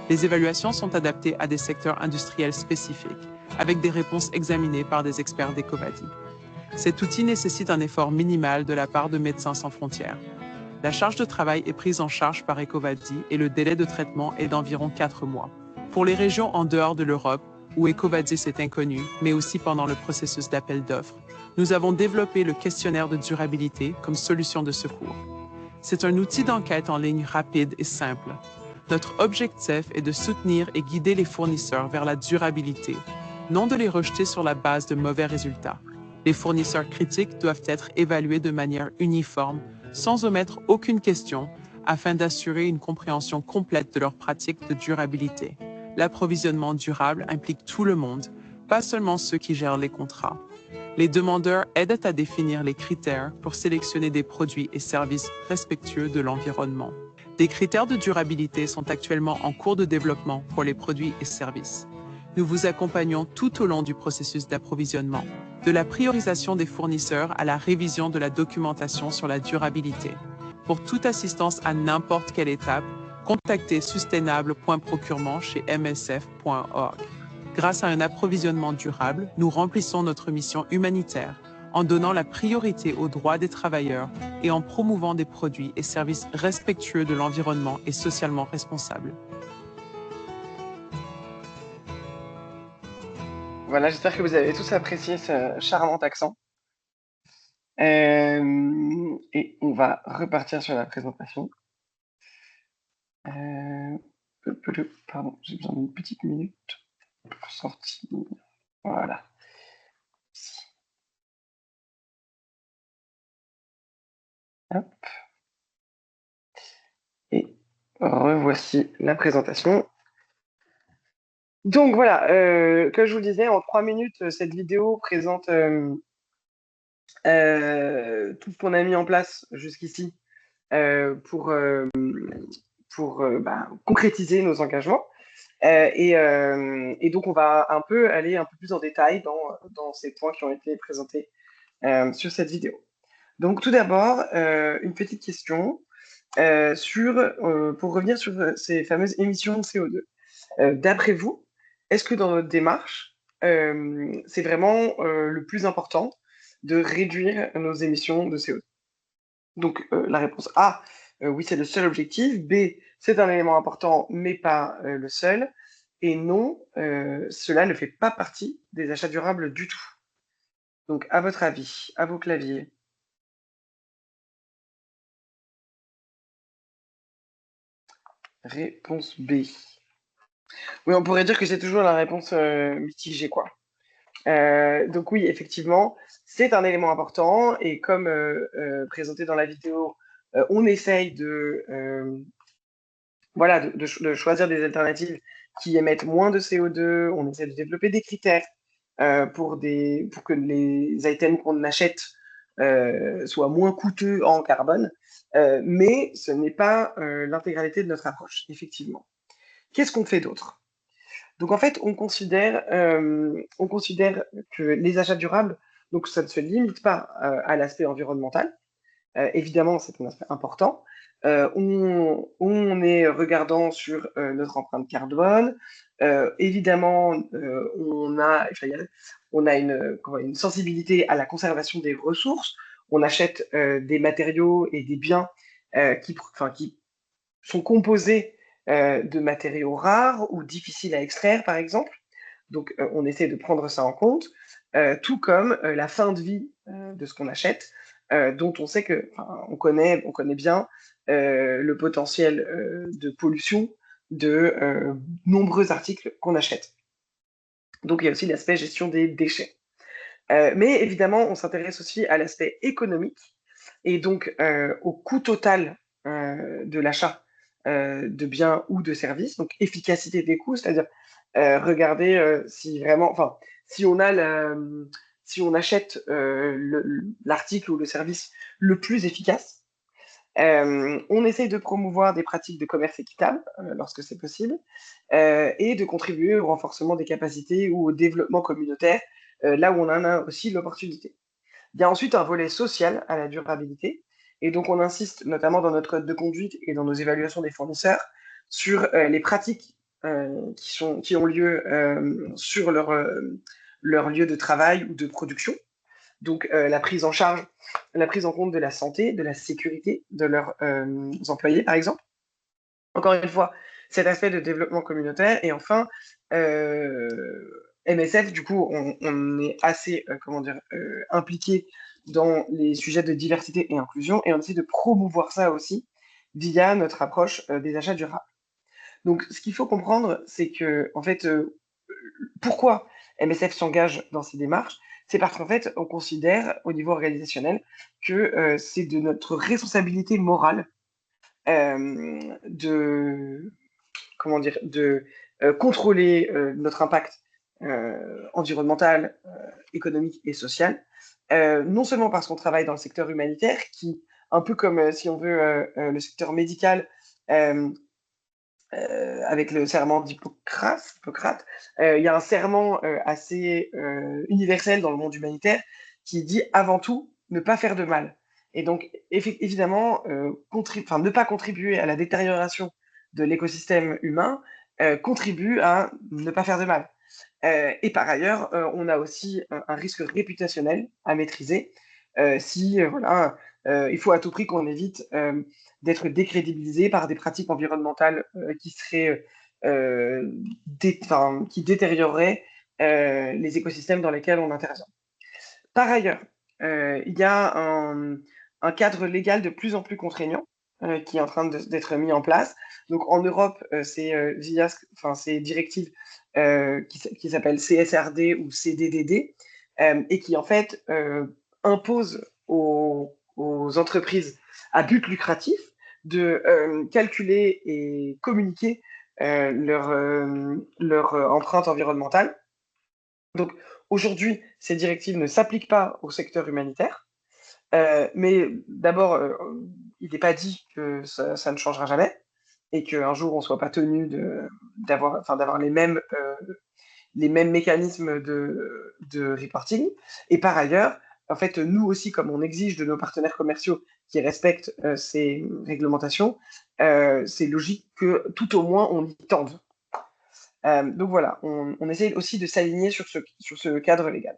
Les évaluations sont adaptées à des secteurs industriels spécifiques, avec des réponses examinées par des experts d'EcoVadis. Cet outil nécessite un effort minimal de la part de Médecins sans frontières. La charge de travail est prise en charge par EcoVadis et le délai de traitement est d'environ 4 mois. Pour les régions en dehors de l'Europe, où EcoVadis est inconnu, mais aussi pendant le processus d'appel d'offres, nous avons développé le questionnaire de durabilité comme solution de secours. C'est un outil d'enquête en ligne rapide et simple. Notre objectif est de soutenir et guider les fournisseurs vers la durabilité, non de les rejeter sur la base de mauvais résultats. Les fournisseurs critiques doivent être évalués de manière uniforme, sans omettre aucune question, afin d'assurer une compréhension complète de leurs pratiques de durabilité. L'approvisionnement durable implique tout le monde, pas seulement ceux qui gèrent les contrats. Les demandeurs aident à définir les critères pour sélectionner des produits et services respectueux de l'environnement. Des critères de durabilité sont actuellement en cours de développement pour les produits et services. Nous vous accompagnons tout au long du processus d'approvisionnement, de la priorisation des fournisseurs à la révision de la documentation sur la durabilité. Pour toute assistance à n'importe quelle étape, contactez sustainable.procurement chez msf.org. Grâce à un approvisionnement durable, nous remplissons notre mission humanitaire en donnant la priorité aux droits des travailleurs et en promouvant des produits et services respectueux de l'environnement et socialement responsables. Voilà, j'espère que vous avez tous apprécié ce charmant accent. Et on va repartir sur la présentation. Pardon, j'ai besoin d'une petite minute pour sortir. Voilà. Hop. Et revoici la présentation. Donc voilà, comme je vous le disais, en 3 minutes, cette vidéo présente tout ce qu'on a mis en place jusqu'ici pour concrétiser nos engagements. Et donc, on va un peu aller un peu plus en détail dans ces points qui ont été présentés sur cette vidéo. Donc, tout d'abord, une petite question pour revenir sur ces fameuses émissions de CO2. D'après vous, est-ce que dans notre démarche, c'est vraiment le plus important de réduire nos émissions de CO2? Donc, la réponse A, oui, c'est le seul objectif. B, c'est un élément important, mais pas le seul. Et non, cela ne fait pas partie des achats durables du tout. Donc, à votre avis, à vos claviers. Réponse B. Oui, on pourrait dire que c'est toujours la réponse mitigée, quoi. Donc oui, effectivement, c'est un élément important et comme présenté dans la vidéo, on essaye de choisir des alternatives qui émettent moins de CO2, on essaie de développer des critères pour que les items qu'on achète soient moins coûteux en carbone, mais ce n'est pas l'intégralité de notre approche, effectivement. Qu'est-ce qu'on fait d'autre? Donc en fait, on considère que les achats durables, donc ça ne se limite pas à l'aspect environnemental. Évidemment, c'est un aspect important. On est regardant sur notre empreinte carbone. Évidemment, on a une sensibilité à la conservation des ressources. On achète des matériaux et des biens qui sont composés de matériaux rares ou difficiles à extraire, par exemple. Donc, on essaie de prendre ça en compte, tout comme la fin de vie de ce qu'on achète, dont on sait que, on connaît bien le potentiel de pollution de nombreux articles qu'on achète. Donc, il y a aussi l'aspect gestion des déchets. Mais évidemment, on s'intéresse aussi à l'aspect économique et donc au coût total de l'achat de biens ou de services, donc efficacité des coûts, c'est-à-dire regarder si vraiment, enfin, si on a si on achète l'article ou le service le plus efficace. On essaye de promouvoir des pratiques de commerce équitable lorsque c'est possible et de contribuer au renforcement des capacités ou au développement communautaire là où on en a aussi l'opportunité. Il y a ensuite un volet social à la durabilité et donc on insiste notamment dans notre code de conduite et dans nos évaluations des fournisseurs sur les pratiques qui ont lieu sur leur lieu de travail ou de production. Donc la prise en compte de la santé, de la sécurité de leurs employés, par exemple. Encore une fois, cet aspect de développement communautaire. Et enfin, MSF, du coup, on est assez, impliqué dans les sujets de diversité et inclusion, et on essaie de promouvoir ça aussi via notre approche des achats durables. Donc, ce qu'il faut comprendre, c'est que, en fait, pourquoi MSF s'engage dans ces démarches? C'est parce qu'en fait, on considère au niveau organisationnel que c'est de notre responsabilité morale de contrôler notre impact environnemental, économique et social. Non seulement parce qu'on travaille dans le secteur humanitaire, qui, un peu comme si on veut le secteur médical, avec le serment d'Hippocrate, il y a un serment assez universel dans le monde humanitaire qui dit avant tout ne pas faire de mal. Et donc, évidemment, ne pas contribuer à la détérioration de l'écosystème humain contribue à ne pas faire de mal. Et par ailleurs, on a aussi un risque réputationnel à maîtriser il faut à tout prix qu'on évite d'être décrédibilisé par des pratiques environnementales qui détérioreraient les écosystèmes dans lesquels on intervient. Par ailleurs, il y a un cadre légal de plus en plus contraignant qui est en train d'être mis en place. Donc en Europe, c'est via ces directives qui s'appellent CSRD ou CDDD et qui en fait imposent aux entreprises à but lucratif de calculer et communiquer leur empreinte environnementale. Donc aujourd'hui, ces directives ne s'appliquent pas au secteur humanitaire, mais d'abord, il n'est pas dit que ça ne changera jamais et qu'un jour on ne soit pas tenu d'avoir les mêmes mécanismes de reporting. Et par ailleurs, en fait, nous aussi, comme on exige de nos partenaires commerciaux qui respectent ces réglementations, c'est logique que tout au moins on y tende. Donc voilà, on essaye aussi de s'aligner sur ce cadre légal.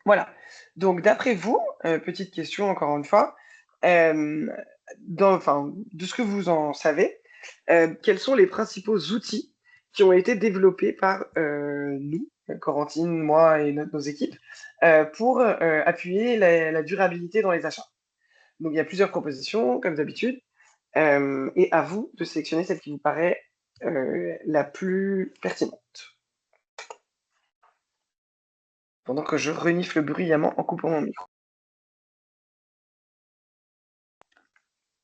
Voilà. Donc d'après vous, petite question encore une fois, de ce que vous en savez, quels sont les principaux outils qui ont été développés par nous, Corentine, moi et nos équipes, pour appuyer la durabilité dans les achats? Donc il y a plusieurs propositions, comme d'habitude, et à vous de sélectionner celle qui vous paraît la plus pertinente. Pendant que je renifle bruyamment en coupant mon micro.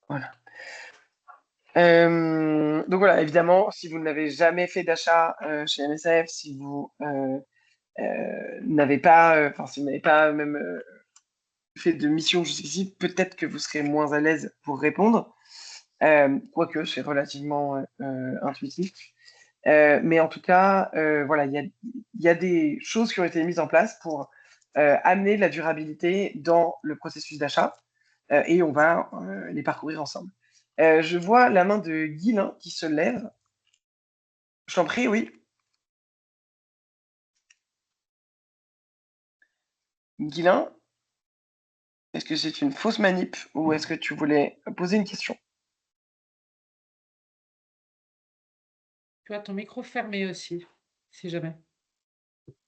Voilà. Donc voilà, évidemment, si vous n'avez jamais fait d'achat chez MSF, si vous n'avez pas, si vous n'avez pas même fait de mission jusqu'ici, peut-être que vous serez moins à l'aise pour répondre, quoique c'est relativement intuitif. Mais en tout cas, voilà, il y a des choses qui ont été mises en place pour amener de la durabilité dans le processus d'achat et on va les parcourir ensemble. Je vois la main de Guilain qui se lève. Je t'en prie, oui. Guilain, Est-ce que c'est une fausse manip ou est-ce que tu voulais poser une question? Tu as ton micro fermé aussi, si jamais.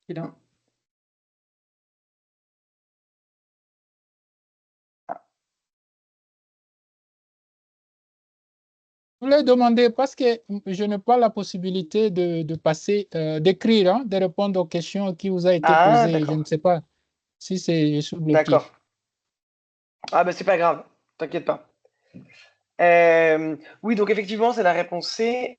Kylian. Je voulais demander, parce que je n'ai pas la possibilité de passer, d'écrire, hein, de répondre aux questions qui vous a été Ah, posées. Je ne d'accord. sais pas si je suis bloqué. D'accord. Ah, bah, c'est pas grave. T'inquiète pas. Oui, donc effectivement, c'est la réponse C.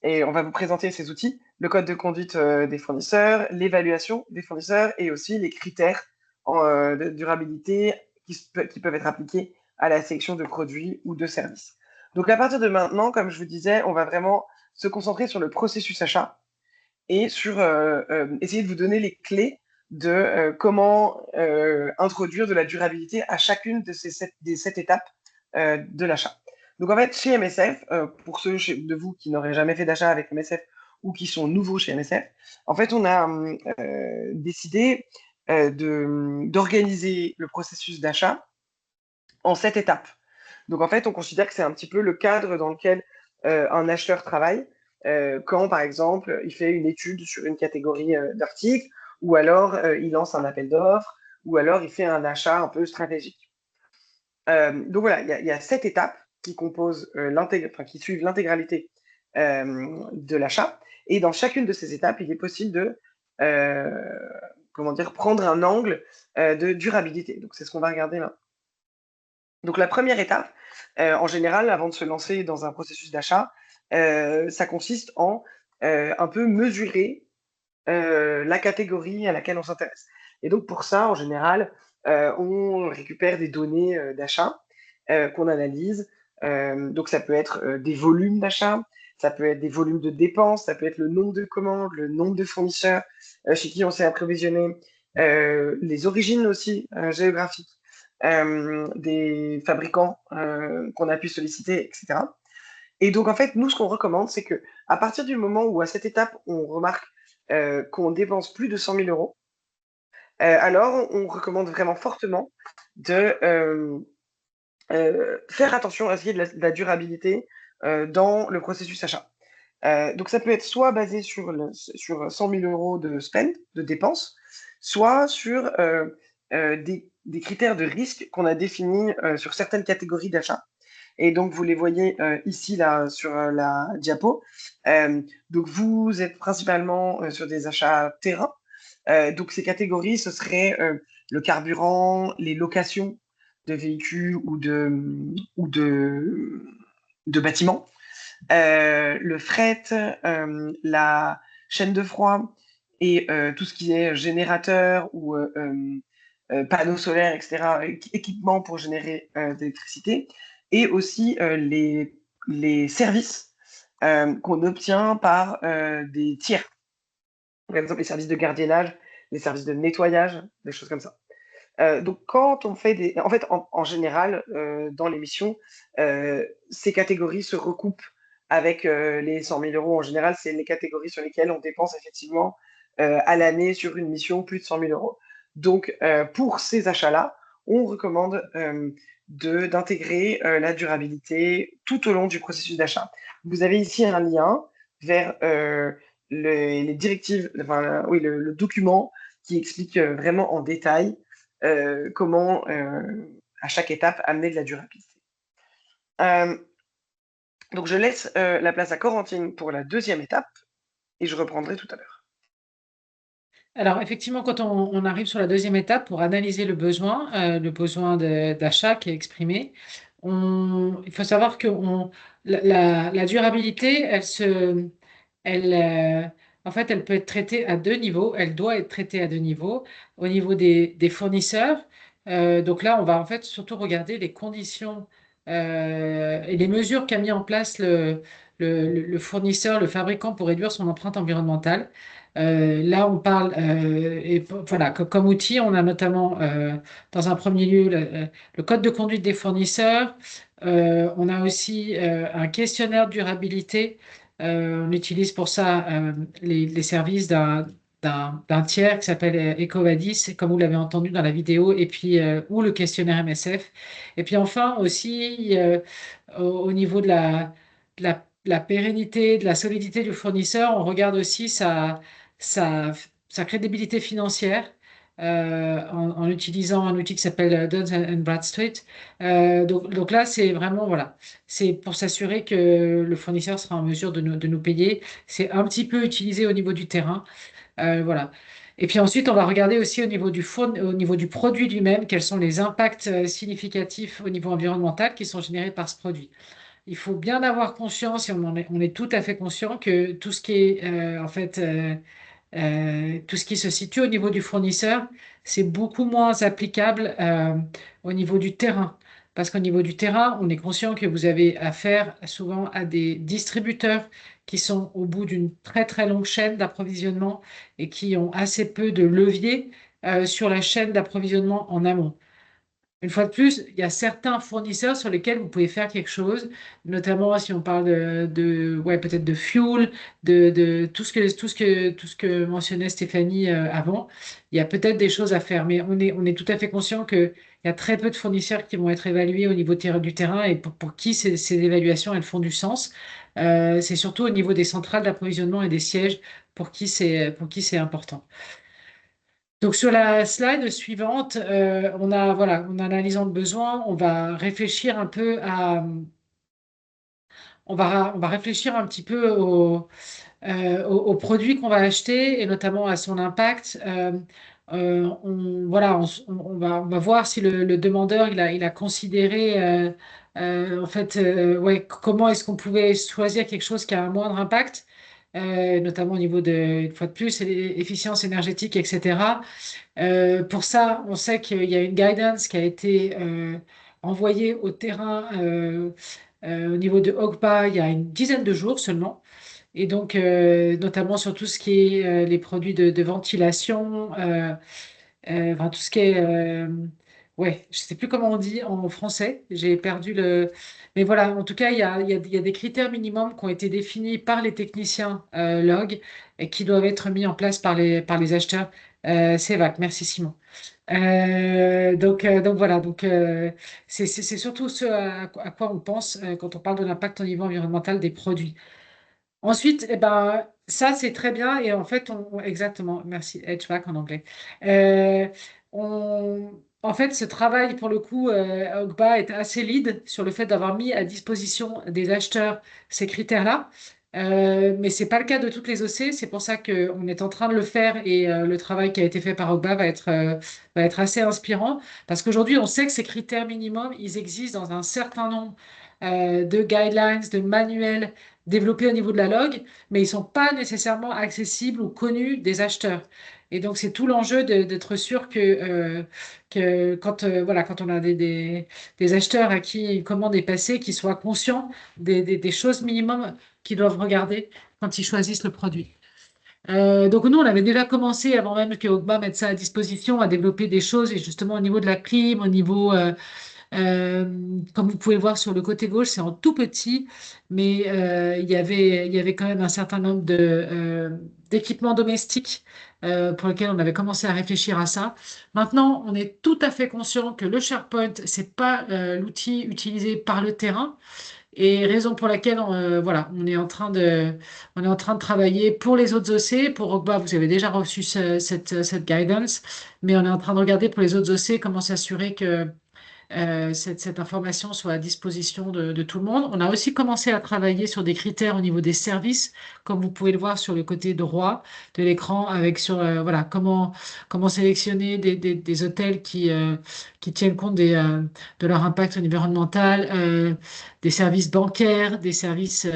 Et on va vous présenter ces outils, le code de conduite des fournisseurs, l'évaluation des fournisseurs et aussi les critères de durabilité qui peuvent être appliqués à la sélection de produits ou de services. Donc à partir de maintenant, comme je vous disais, on va vraiment se concentrer sur le processus achat et sur essayer de vous donner les clés de comment introduire de la durabilité à chacune de des 7 étapes de l'achat. Donc en fait, chez MSF, pour ceux de vous qui n'auraient jamais fait d'achat avec MSF ou qui sont nouveaux chez MSF, en fait, on a décidé d'organiser le processus d'achat en 7 étapes. Donc en fait, on considère que c'est un petit peu le cadre dans lequel un acheteur travaille quand, par exemple, il fait une étude sur une catégorie d'articles, ou alors il lance un appel d'offres, ou alors il fait un achat un peu stratégique. Donc voilà, il y a 7 étapes qui composent qui suivent l'intégralité de l'achat. Et dans chacune de ces étapes, il est possible de comment dire, prendre un angle de durabilité. Donc c'est ce qu'on va regarder là. Donc la première étape, en général, avant de se lancer dans un processus d'achat, ça consiste en un peu mesurer la catégorie à laquelle on s'intéresse. Et donc pour ça, en général, on récupère des données d'achat qu'on analyse. Donc ça peut être des volumes d'achat, ça peut être des volumes de dépenses, ça peut être le nombre de commandes, le nombre de fournisseurs chez qui on s'est approvisionné, les origines aussi géographiques des fabricants qu'on a pu solliciter, etc. Et donc, en fait, nous, ce qu'on recommande, c'est que à partir du moment où, à cette étape, on remarque qu'on dépense plus de 100 000 euros, alors on recommande vraiment fortement de faire attention à ce qui est de la durabilité dans le processus achat. Donc, ça peut être soit basé sur 100 000 euros de spend, de dépenses, soit sur des critères de risque qu'on a définis sur certaines catégories d'achat. Et donc, vous les voyez ici, là, sur la diapo. Donc, vous êtes principalement sur des achats terrain. Donc, ces catégories, ce serait le carburant, les locations de véhicules ou de bâtiments, le fret, la chaîne de froid et tout ce qui est générateur ou panneaux solaires, etc., équipements pour générer de l'électricité, et aussi les services qu'on obtient par des tiers. Par exemple, les services de gardiennage, les services de nettoyage, des choses comme ça. Donc, quand on fait des... En fait, en général, dans l'émission, ces catégories se recoupent avec les 100 000 euros. En général, c'est les catégories sur lesquelles on dépense effectivement à l'année sur une mission plus de 100 000 euros. Donc, pour ces achats-là, on recommande d'intégrer la durabilité tout au long du processus d'achat. Vous avez ici un lien vers les directives, enfin, oui, le document qui explique vraiment en détail comment, à chaque étape, amener de la durabilité. Donc, je laisse la place à Corentine pour la deuxième étape et je reprendrai tout à l'heure. Alors, effectivement, quand on arrive sur la deuxième étape pour analyser le besoin d'achat qui est exprimé, il faut savoir que la durabilité, en fait, elle peut être traitée à deux niveaux. Elle doit être traitée à deux niveaux. Au niveau des fournisseurs, donc là, on va en fait surtout regarder les conditions et les mesures qu'a mis en place le fournisseur, le fabricant pour réduire son empreinte environnementale. Là, on parle, et voilà, comme outil, on a notamment, dans un premier lieu, le code de conduite des fournisseurs. On a aussi un questionnaire de durabilité. On utilise pour ça les services d'un tiers qui s'appelle EcoVadis, comme vous l'avez entendu dans la vidéo, et puis ou le questionnaire MSF. Et puis enfin aussi, au niveau de la pérennité, de la solidité du fournisseur, on regarde aussi sa, sa crédibilité financière. En utilisant un outil qui s'appelle Duns Bradstreet. Donc là, c'est vraiment, voilà, c'est pour s'assurer que le fournisseur sera en mesure de nous payer. C'est un petit peu utilisé au niveau du terrain. Voilà. Et puis ensuite, on va regarder aussi au niveau du produit lui-même, quels sont les impacts significatifs au niveau environnemental qui sont générés par ce produit. Il faut bien avoir conscience, et on est tout à fait conscient que tout ce qui est en fait tout ce qui se situe au niveau du fournisseur, c'est beaucoup moins applicable au niveau du terrain. Parce qu'au niveau du terrain, on est conscient que vous avez affaire souvent à des distributeurs qui sont au bout d'une très très longue chaîne d'approvisionnement et qui ont assez peu de levier sur la chaîne d'approvisionnement en amont. Une fois de plus, il y a certains fournisseurs sur lesquels vous pouvez faire quelque chose, notamment si on parle ouais, peut-être de fuel, de tout ce que mentionnait Stéphanie avant. Il y a peut-être des choses à faire, mais on est tout à fait conscient qu'il y a très peu de fournisseurs qui vont être évalués au niveau du terrain et pour qui ces évaluations, elles font du sens. C'est surtout au niveau des centrales d'approvisionnement et des sièges pour qui c'est important. Donc sur la slide suivante, voilà, en analysant le besoin, on va réfléchir un petit peu aux produits qu'on va acheter et notamment à son impact. Voilà, on va voir si le demandeur il a considéré en fait ouais, comment est-ce qu'on pouvait choisir quelque chose qui a un moindre impact. Notamment au niveau une fois de plus, efficience énergétique, etc. Pour ça, on sait qu'il y a une guidance qui a été envoyée au terrain au niveau de OGPA il y a une dizaine de jours seulement. Et donc, notamment sur tout ce qui est les produits de ventilation, enfin, tout ce qui est... ouais, je ne sais plus comment on dit en français, j'ai perdu le... Mais voilà, en tout cas, il y a des critères minimums qui ont été définis par les techniciens log et qui doivent être mis en place par les acheteurs. C'est vague, merci Simon. Donc voilà, c'est surtout ce à quoi on pense quand on parle de l'impact au niveau environnemental des produits. Ensuite, eh ben, ça, c'est très bien. Et en fait, exactement, merci, HVAC en anglais. Euh, en fait, ce travail, pour le coup, Ogba est assez lead sur le fait d'avoir mis à disposition des acheteurs ces critères-là. Mais ce n'est pas le cas de toutes les OC. C'est pour ça qu'on est en train de le faire et le travail qui a été fait par Ogba va être assez inspirant. Parce qu'aujourd'hui, on sait que ces critères minimums, ils existent dans un certain nombre de guidelines, de manuels développés au niveau de la log, mais ils ne sont pas nécessairement accessibles ou connus des acheteurs. Et donc, c'est tout l'enjeu d'être sûr que voilà, quand on a des acheteurs à qui une commande est passée, qu'ils soient conscients des choses minimum qu'ils doivent regarder quand ils choisissent le produit. Donc nous, on avait déjà commencé, avant même que Ogba mette ça à disposition, à développer des choses, et justement au niveau de la clim, au niveau comme vous pouvez voir sur le côté gauche, c'est en tout petit, mais il y avait quand même un certain nombre d'équipements domestiques pour lesquels on avait commencé à réfléchir à ça. Maintenant, on est tout à fait conscient que le SharePoint, c'est pas l'outil utilisé par le terrain. Et raison pour laquelle voilà, on est en train de travailler pour les autres OC. Pour Ogba, vous avez déjà reçu cette guidance, mais on est en train de regarder pour les autres OC comment s'assurer que cette information soit à disposition de tout le monde. On a aussi commencé à travailler sur des critères au niveau des services, comme vous pouvez le voir sur le côté droit de l'écran, avec voilà, comment sélectionner des hôtels qui tiennent compte de leur impact environnemental, des services bancaires, des services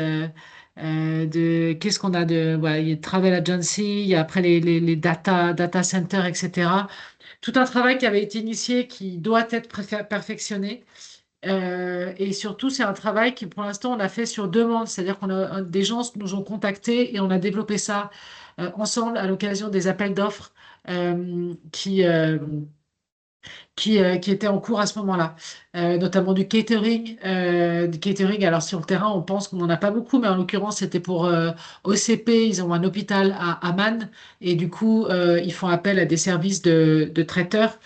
qu'est-ce qu'on a voilà, il y a Travel Agency, il y a après les data centers, etc. Tout un travail qui avait été initié, qui doit être perfectionné. Et surtout, c'est un travail qui, pour l'instant, on a fait sur demande. C'est-à-dire qu'on a des gens nous ont contactés et on a développé ça ensemble à l'occasion des appels d'offres qui qui étaient en cours à ce moment-là, notamment du catering. Alors sur le terrain, on pense qu'on n'en a pas beaucoup, mais en l'occurrence, c'était pour OCP. Ils ont un hôpital à Amman et du coup, ils font appel à des services de traiteurs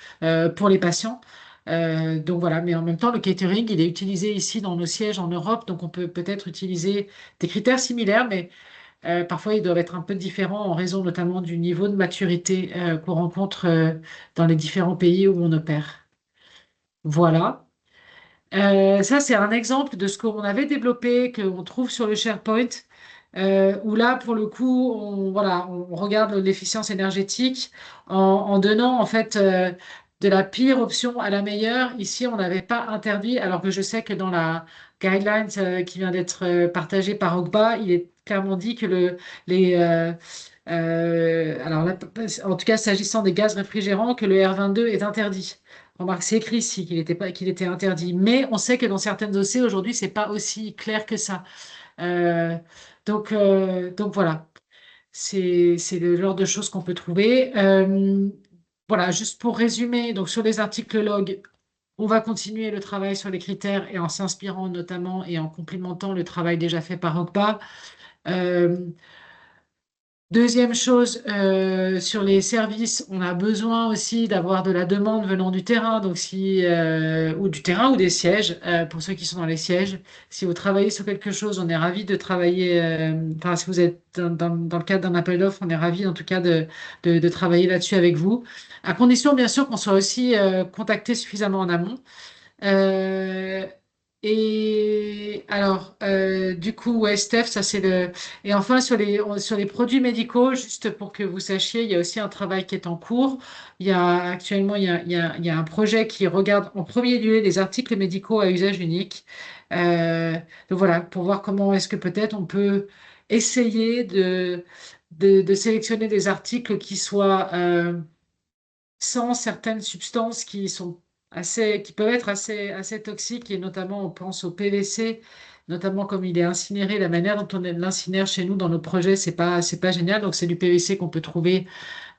pour les patients. Donc voilà, mais en même temps, le catering, il est utilisé ici dans nos sièges en Europe, donc on peut peut-être utiliser des critères similaires, mais parfois ils doivent être un peu différents en raison notamment du niveau de maturité qu'on rencontre dans les différents pays où on opère. Voilà. Ça, c'est un exemple de ce qu'on avait développé, qu'on trouve sur le SharePoint, où là, pour le coup, voilà, on regarde l'efficience énergétique en donnant en fait de la pire option à la meilleure. Ici, on n'avait pas interdit, alors que je sais que dans la guidelines qui vient d'être partagée par OGBA, il est clairement dit que les, alors là, en tout cas, s'agissant des gaz réfrigérants, que le R22 est interdit. Remarque, c'est écrit ici qu'il était interdit, mais on sait que dans certaines OC aujourd'hui, c'est pas aussi clair que ça. Euh, donc voilà, c'est le genre de choses qu'on peut trouver. Voilà, juste pour résumer, donc sur les articles log, on va continuer le travail sur les critères et en s'inspirant notamment et en complémentant le travail déjà fait par OCPA. Deuxième chose, sur les services, on a besoin aussi d'avoir de la demande venant du terrain, donc si, ou du terrain ou des sièges, pour ceux qui sont dans les sièges. Si vous travaillez sur quelque chose, on est ravi de travailler, enfin, si vous êtes dans le cadre d'un appel d'offres, on est ravi en tout cas de travailler là-dessus avec vous, à condition bien sûr qu'on soit aussi contacté suffisamment en amont. Euh, et alors, du coup, ouais, Steph, ça c'est le. Et enfin, sur les produits médicaux, juste pour que vous sachiez, il y a aussi un travail qui est en cours. Actuellement, il y a un projet qui regarde en premier lieu les articles médicaux à usage unique. Euh, donc voilà, pour voir comment est-ce que peut-être on peut essayer de sélectionner des articles qui soient sans certaines substances qui peuvent être assez toxiques, et notamment on pense au PVC, notamment comme il est incinéré, la manière dont on l'incinère chez nous dans nos projets, c'est pas génial. Donc c'est du PVC qu'on peut trouver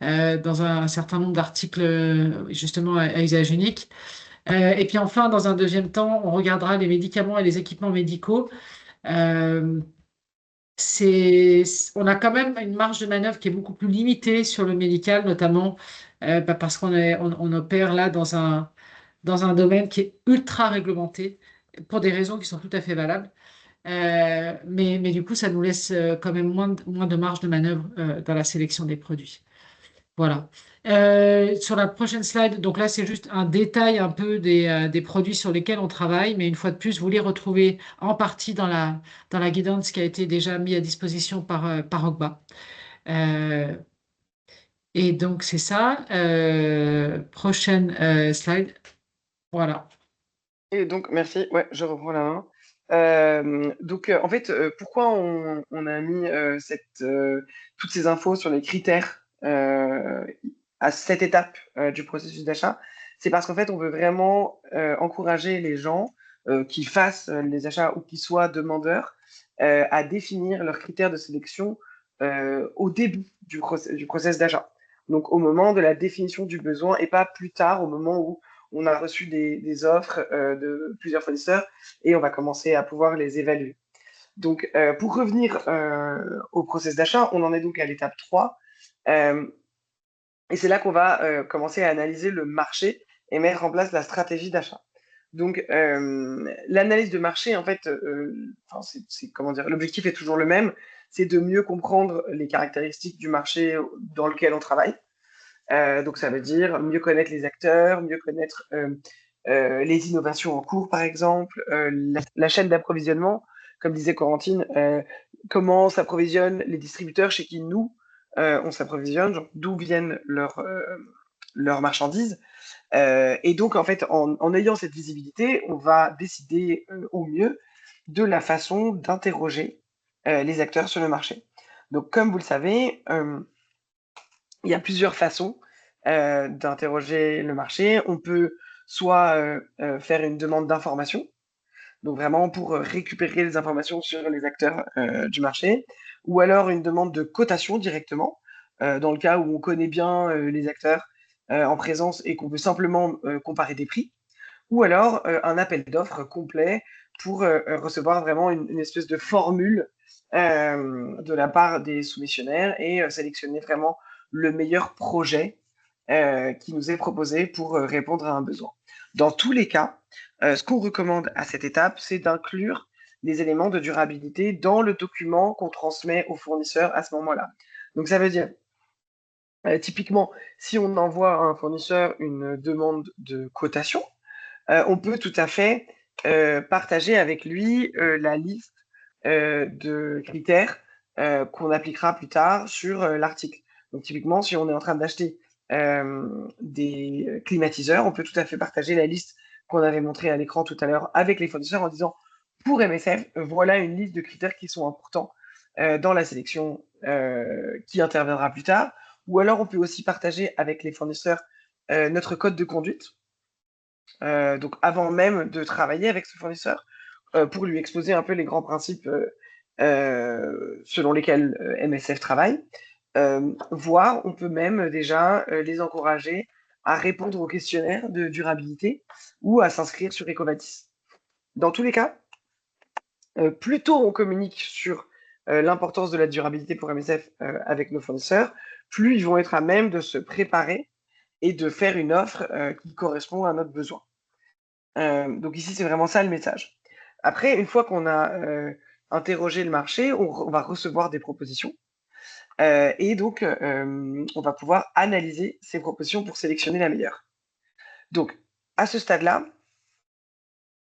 dans un certain nombre d'articles justement à usage unique. Et puis enfin, dans un deuxième temps, on regardera les médicaments et les équipements médicaux. Euh, on a quand même une marge de manœuvre qui est beaucoup plus limitée sur le médical, notamment parce on opère là dans un domaine qui est ultra réglementé pour des raisons qui sont tout à fait valables. Mais du coup, ça nous laisse quand même moins de marge de manœuvre dans la sélection des produits. Voilà. Sur la prochaine slide, donc là, c'est juste un détail un peu des produits sur lesquels on travaille, mais une fois de plus, vous les retrouvez en partie dans la guidance qui a été déjà mise à disposition par OGBA. Et donc, c'est ça. Prochaine slide. Voilà. Et donc, merci. Ouais, je reprends la main. Donc, en fait, pourquoi on a mis toutes ces infos sur les critères à cette étape du processus d'achat? C'est parce qu'en fait, on veut vraiment encourager les gens qui fassent les achats ou qui soient demandeurs à définir leurs critères de sélection au début du process d'achat. Donc, au moment de la définition du besoin et pas plus tard, au moment où on a reçu des offres de plusieurs fournisseurs et on va commencer à pouvoir les évaluer. Donc, pour revenir au process d'achat, on en est donc à l'étape 3. Et c'est là qu'on va commencer à analyser le marché et mettre en place la stratégie d'achat. Donc, l'analyse de marché, en fait, comment dire, l'objectif est toujours le même, c'est de mieux comprendre les caractéristiques du marché dans lequel on travaille. Donc, ça veut dire mieux connaître les acteurs, mieux connaître les innovations en cours, par exemple, la chaîne d'approvisionnement, comme disait Corentine, comment s'approvisionnent les distributeurs chez qui nous, on s'approvisionne, d'où viennent leurs marchandises. Et donc, en fait, en ayant cette visibilité, on va décider au mieux de la façon d'interroger les acteurs sur le marché. Donc, comme vous le savez, il y a plusieurs façons d'interroger le marché. On peut soit faire une demande d'information, donc vraiment pour récupérer les informations sur les acteurs du marché, ou alors une demande de cotation directement, dans le cas où on connaît bien les acteurs en présence et qu'on veut simplement comparer des prix, ou alors un appel d'offres complet pour recevoir vraiment une espèce de formule de la part des soumissionnaires et sélectionner vraiment le meilleur projet qui nous est proposé pour répondre à un besoin. Dans tous les cas, ce qu'on recommande à cette étape, c'est d'inclure les éléments de durabilité dans le document qu'on transmet au fournisseur à ce moment-là. Donc ça veut dire, typiquement, si on envoie à un fournisseur une demande de cotation, on peut tout à fait partager avec lui la liste de critères qu'on appliquera plus tard sur l'article. Donc typiquement, si on est en train d'acheter des climatiseurs, on peut tout à fait partager la liste qu'on avait montrée à l'écran tout à l'heure avec les fournisseurs en disant pour MSF, voilà une liste de critères qui sont importants dans la sélection qui interviendra plus tard. Ou alors on peut aussi partager avec les fournisseurs notre code de conduite. Donc avant même de travailler avec ce fournisseur, pour lui exposer un peu les grands principes selon lesquels MSF travaille, voire on peut même déjà les encourager à répondre au questionnaire de durabilité ou à s'inscrire sur EcoVadis. Dans tous les cas, plus tôt on communique sur l'importance de la durabilité pour MSF avec nos fournisseurs, plus ils vont être à même de se préparer et de faire une offre qui correspond à notre besoin. Donc ici, c'est vraiment ça le message. Après, une fois qu'on a interrogé le marché, on va recevoir des propositions. Et donc, on va pouvoir analyser ces propositions pour sélectionner la meilleure. Donc, à ce stade-là,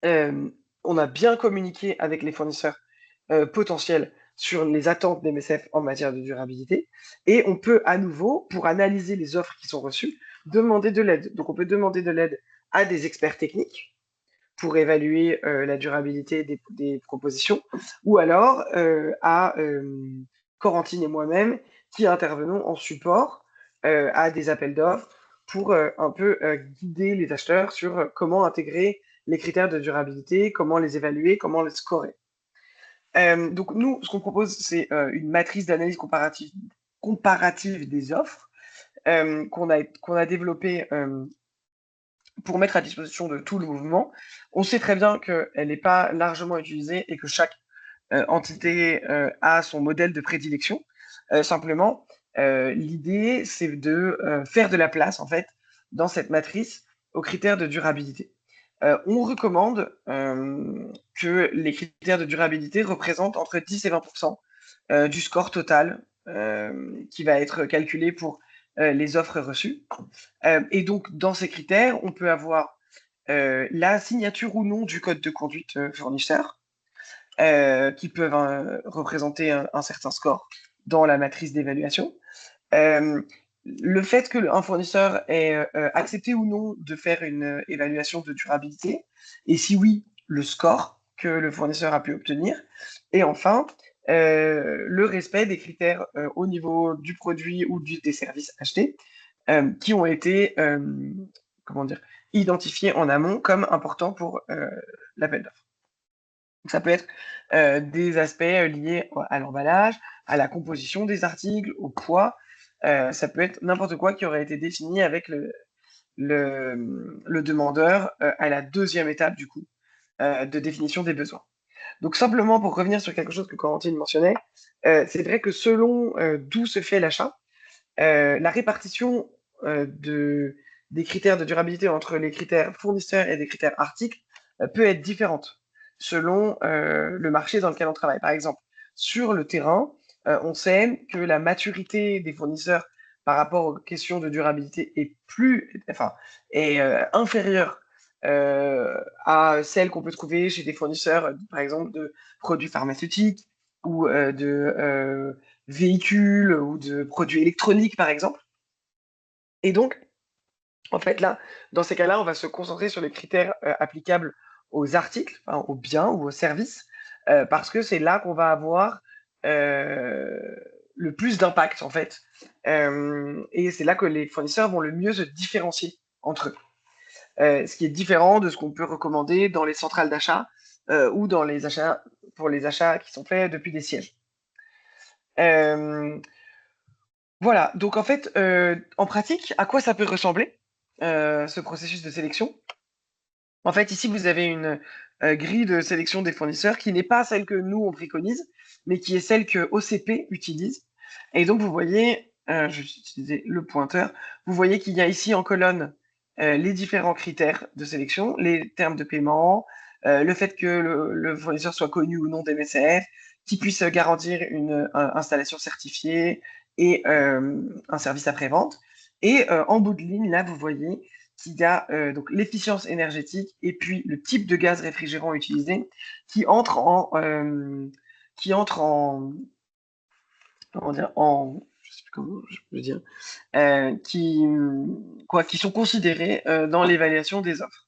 on a bien communiqué avec les fournisseurs potentiels sur les attentes d'MSF en matière de durabilité. Et on peut à nouveau, pour analyser les offres qui sont reçues, demander de l'aide. Donc, on peut demander de l'aide à des experts techniques pour évaluer la durabilité des propositions, ou alors à Corentine et moi-même qui intervenons en support à des appels d'offres pour un peu guider les acheteurs sur comment intégrer les critères de durabilité, comment les évaluer, comment les scorer. Donc nous, ce qu'on propose, c'est une matrice d'analyse comparative des offres qu'on a développée pour mettre à disposition de tout le mouvement. On sait très bien qu'elle n'est pas largement utilisée et que chaque entité a son modèle de prédilection. Simplement, l'idée, c'est de faire de la place, en fait, dans cette matrice aux critères de durabilité. On recommande que les critères de durabilité représentent entre 10 et 20% du score total qui va être calculé pour les offres reçues. Et donc, dans ces critères, on peut avoir la signature ou non du code de conduite fournisseur, qui peuvent représenter un certain score dans la matrice d'évaluation. Le fait qu'un fournisseur ait accepté ou non de faire une évaluation de durabilité, et si oui, le score que le fournisseur a pu obtenir. Et enfin, le respect des critères au niveau du produit ou des services achetés qui ont été identifiés en amont comme importants pour l'appel d'offres. Ça peut être des aspects liés à l'emballage, à la composition des articles, au poids. Ça peut être n'importe quoi qui aurait été défini avec le demandeur à la deuxième étape du coup de définition des besoins. Donc simplement pour revenir sur quelque chose que Corentine mentionnait, c'est vrai que selon d'où se fait l'achat, la répartition des critères de durabilité entre les critères fournisseurs et des critères articles peut être différente selon le marché dans lequel on travaille. Par exemple, sur le terrain, on sait que la maturité des fournisseurs par rapport aux questions de durabilité est inférieure à celle qu'on peut trouver chez des fournisseurs, par exemple, de produits pharmaceutiques ou de véhicules ou de produits électroniques, par exemple. Et donc, en fait, là, dans ces cas-là, on va se concentrer sur les critères applicables aux articles, enfin, aux biens ou aux services, parce que c'est là qu'on va avoir le plus d'impact, en fait. Et c'est là que les fournisseurs vont le mieux se différencier entre eux. Ce qui est différent de ce qu'on peut recommander dans les centrales d'achat ou dans les achats, pour les achats qui sont faits depuis des sièges. Voilà, donc en fait, en pratique, à quoi ça peut ressembler, ce processus de sélection? En fait, ici, vous avez une grille de sélection des fournisseurs qui n'est pas celle que nous, on préconise, mais qui est celle que OCP utilise. Et donc, vous voyez, je vais utiliser le pointeur, vous voyez qu'il y a ici en colonne les différents critères de sélection, les termes de paiement, le fait que le fournisseur soit connu ou non des MSF, qu'il puisse garantir une installation certifiée et un service après-vente. Et en bout de ligne, là, vous voyez qu'il y a donc l'efficience énergétique et puis le type de gaz réfrigérant utilisé qui entre en comment dire je sais plus comment je peux dire qui sont considérés dans l'évaluation des offres.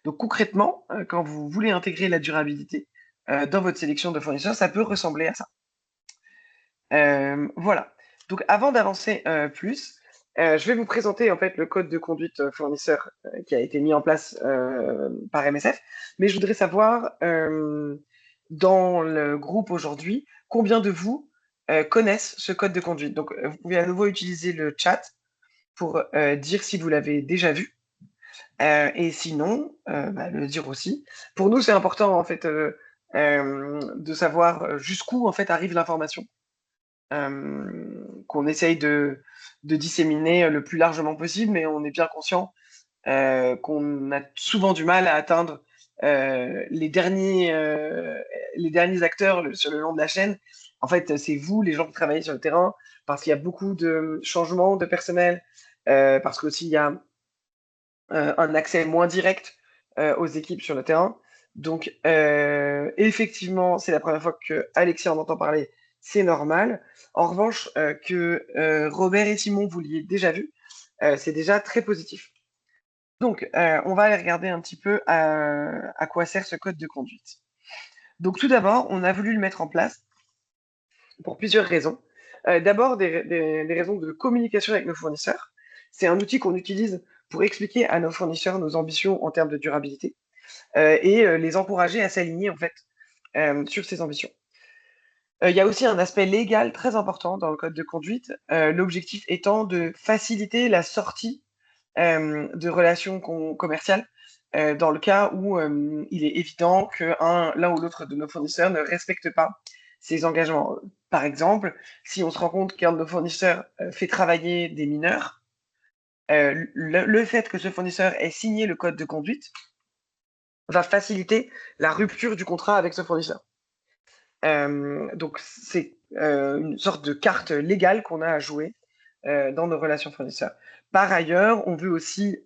Donc concrètement, quand vous voulez intégrer la durabilité dans votre sélection de fournisseurs, ça peut ressembler à ça. Voilà. Donc avant d'avancer plus, je vais vous présenter en fait le code de conduite fournisseur qui a été mis en place par MSF, mais je voudrais savoir dans le groupe aujourd'hui, combien de vous connaissent ce code de conduite. Donc vous pouvez à nouveau utiliser le chat pour dire si vous l'avez déjà vu. Et sinon, le dire aussi. Pour nous, c'est important en fait de savoir jusqu'où en fait arrive l'information. Qu'on essaye de disséminer le plus largement possible, mais on est bien conscient qu'on a souvent du mal à atteindre les derniers acteurs sur le long de la chaîne. En fait, c'est vous, les gens qui travaillent sur le terrain, parce qu'il y a beaucoup de changements de personnel, parce qu'aussi il y a un accès moins direct aux équipes sur le terrain. Donc, effectivement, c'est la première fois que Alexis en entend parler, c'est normal. En revanche, que Robert et Simon, vous l'ayez déjà vu, c'est déjà très positif. Donc, on va aller regarder un petit peu à quoi sert ce code de conduite. Donc, tout d'abord, on a voulu le mettre en place pour plusieurs raisons. D'abord, des raisons de communication avec nos fournisseurs. C'est un outil qu'on utilise pour expliquer à nos fournisseurs nos ambitions en termes de durabilité et les encourager à s'aligner en fait sur ces ambitions. Il y a aussi un aspect légal très important dans le code de conduite, l'objectif étant de faciliter la sortie de relations commerciales dans le cas où il est évident que l'un ou l'autre de nos fournisseurs ne respecte pas ses engagements. Par exemple, si on se rend compte qu'un de nos fournisseurs fait travailler des mineurs, le fait que ce fournisseur ait signé le code de conduite va faciliter la rupture du contrat avec ce fournisseur. Donc, c'est une sorte de carte légale qu'on a à jouer dans nos relations fournisseurs. Par ailleurs, on veut aussi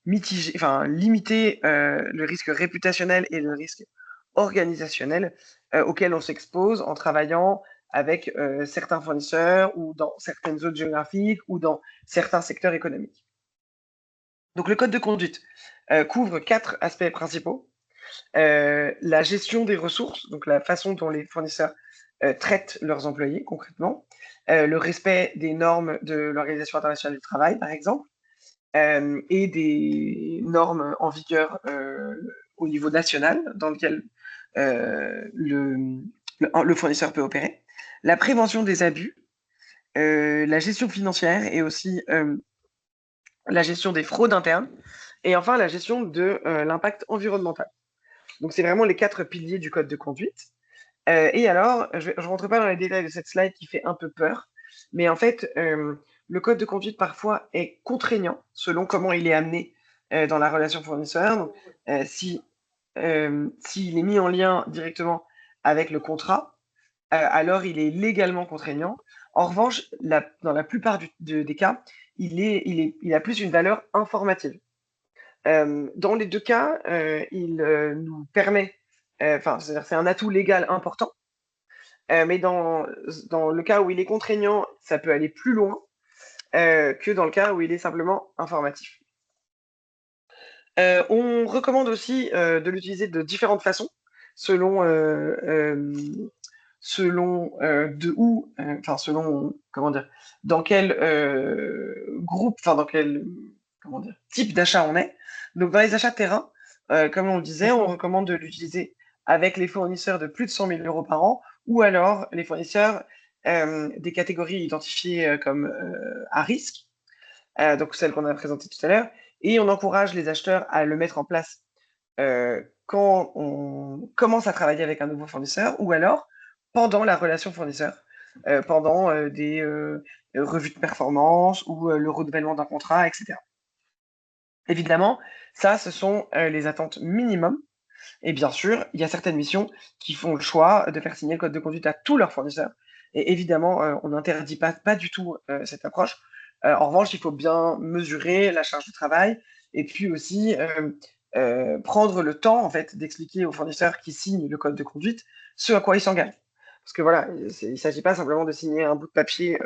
limiter le risque réputationnel et le risque organisationnel auquel on s'expose en travaillant avec certains fournisseurs ou dans certaines zones géographiques ou dans certains secteurs économiques. Donc, le code de conduite couvre 4 aspects principaux. La gestion des ressources, donc la façon dont les fournisseurs traitent leurs employés concrètement, le respect des normes de l'Organisation internationale du travail, par exemple, et des normes en vigueur au niveau national dans lequel le fournisseur peut opérer, la prévention des abus, la gestion financière et aussi la gestion des fraudes internes, et enfin la gestion de l'impact environnemental. Donc, c'est vraiment les 4 piliers du code de conduite. Et alors, je ne rentre pas dans les détails de cette slide qui fait un peu peur, mais en fait, le code de conduite parfois est contraignant selon comment il est amené dans la relation fournisseur. Donc, s'il est mis en lien directement avec le contrat, alors il est légalement contraignant. En revanche, dans la plupart des cas, il a plus une valeur informative. Dans les 2 cas, il nous permet, c'est-à-dire c'est un atout légal important, mais dans le cas où il est contraignant, ça peut aller plus loin que dans le cas où il est simplement informatif. On recommande aussi de l'utiliser de différentes façons, selon dans quel groupe, dans quel type d'achat on est. Donc, dans les achats de terrain, comme on le disait, on recommande de l'utiliser avec les fournisseurs de plus de 100 000 € par an, ou alors les fournisseurs des catégories identifiées comme à risque, donc celles qu'on a présentées tout à l'heure, et on encourage les acheteurs à le mettre en place quand on commence à travailler avec un nouveau fournisseur ou alors pendant la relation fournisseur, pendant des revues de performance ou le renouvellement d'un contrat, etc. Évidemment, ça, ce sont les attentes minimum. Et bien sûr, il y a certaines missions qui font le choix de faire signer le code de conduite à tous leurs fournisseurs. Et évidemment, on n'interdit pas du tout cette approche. En revanche, il faut bien mesurer la charge de travail et puis aussi prendre le temps en fait d'expliquer aux fournisseurs qui signent le code de conduite ce à quoi ils s'engagent. Parce que voilà, il ne s'agit pas simplement de signer un bout de papier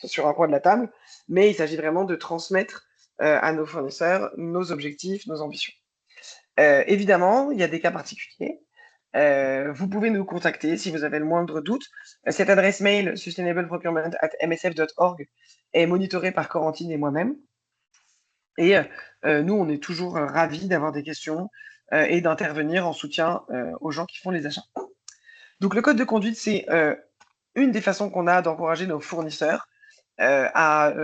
sur un coin de la table, mais il s'agit vraiment de transmettre à nos fournisseurs nos objectifs, nos ambitions. Évidemment, il y a des cas particuliers. Vous pouvez nous contacter si vous avez le moindre doute. Cette adresse mail sustainableprocurement@msf.org est monitorée par Corentine et moi-même. Et nous, on est toujours ravis d'avoir des questions et d'intervenir en soutien aux gens qui font les achats. Donc le code de conduite, c'est une des façons qu'on a d'encourager nos fournisseurs à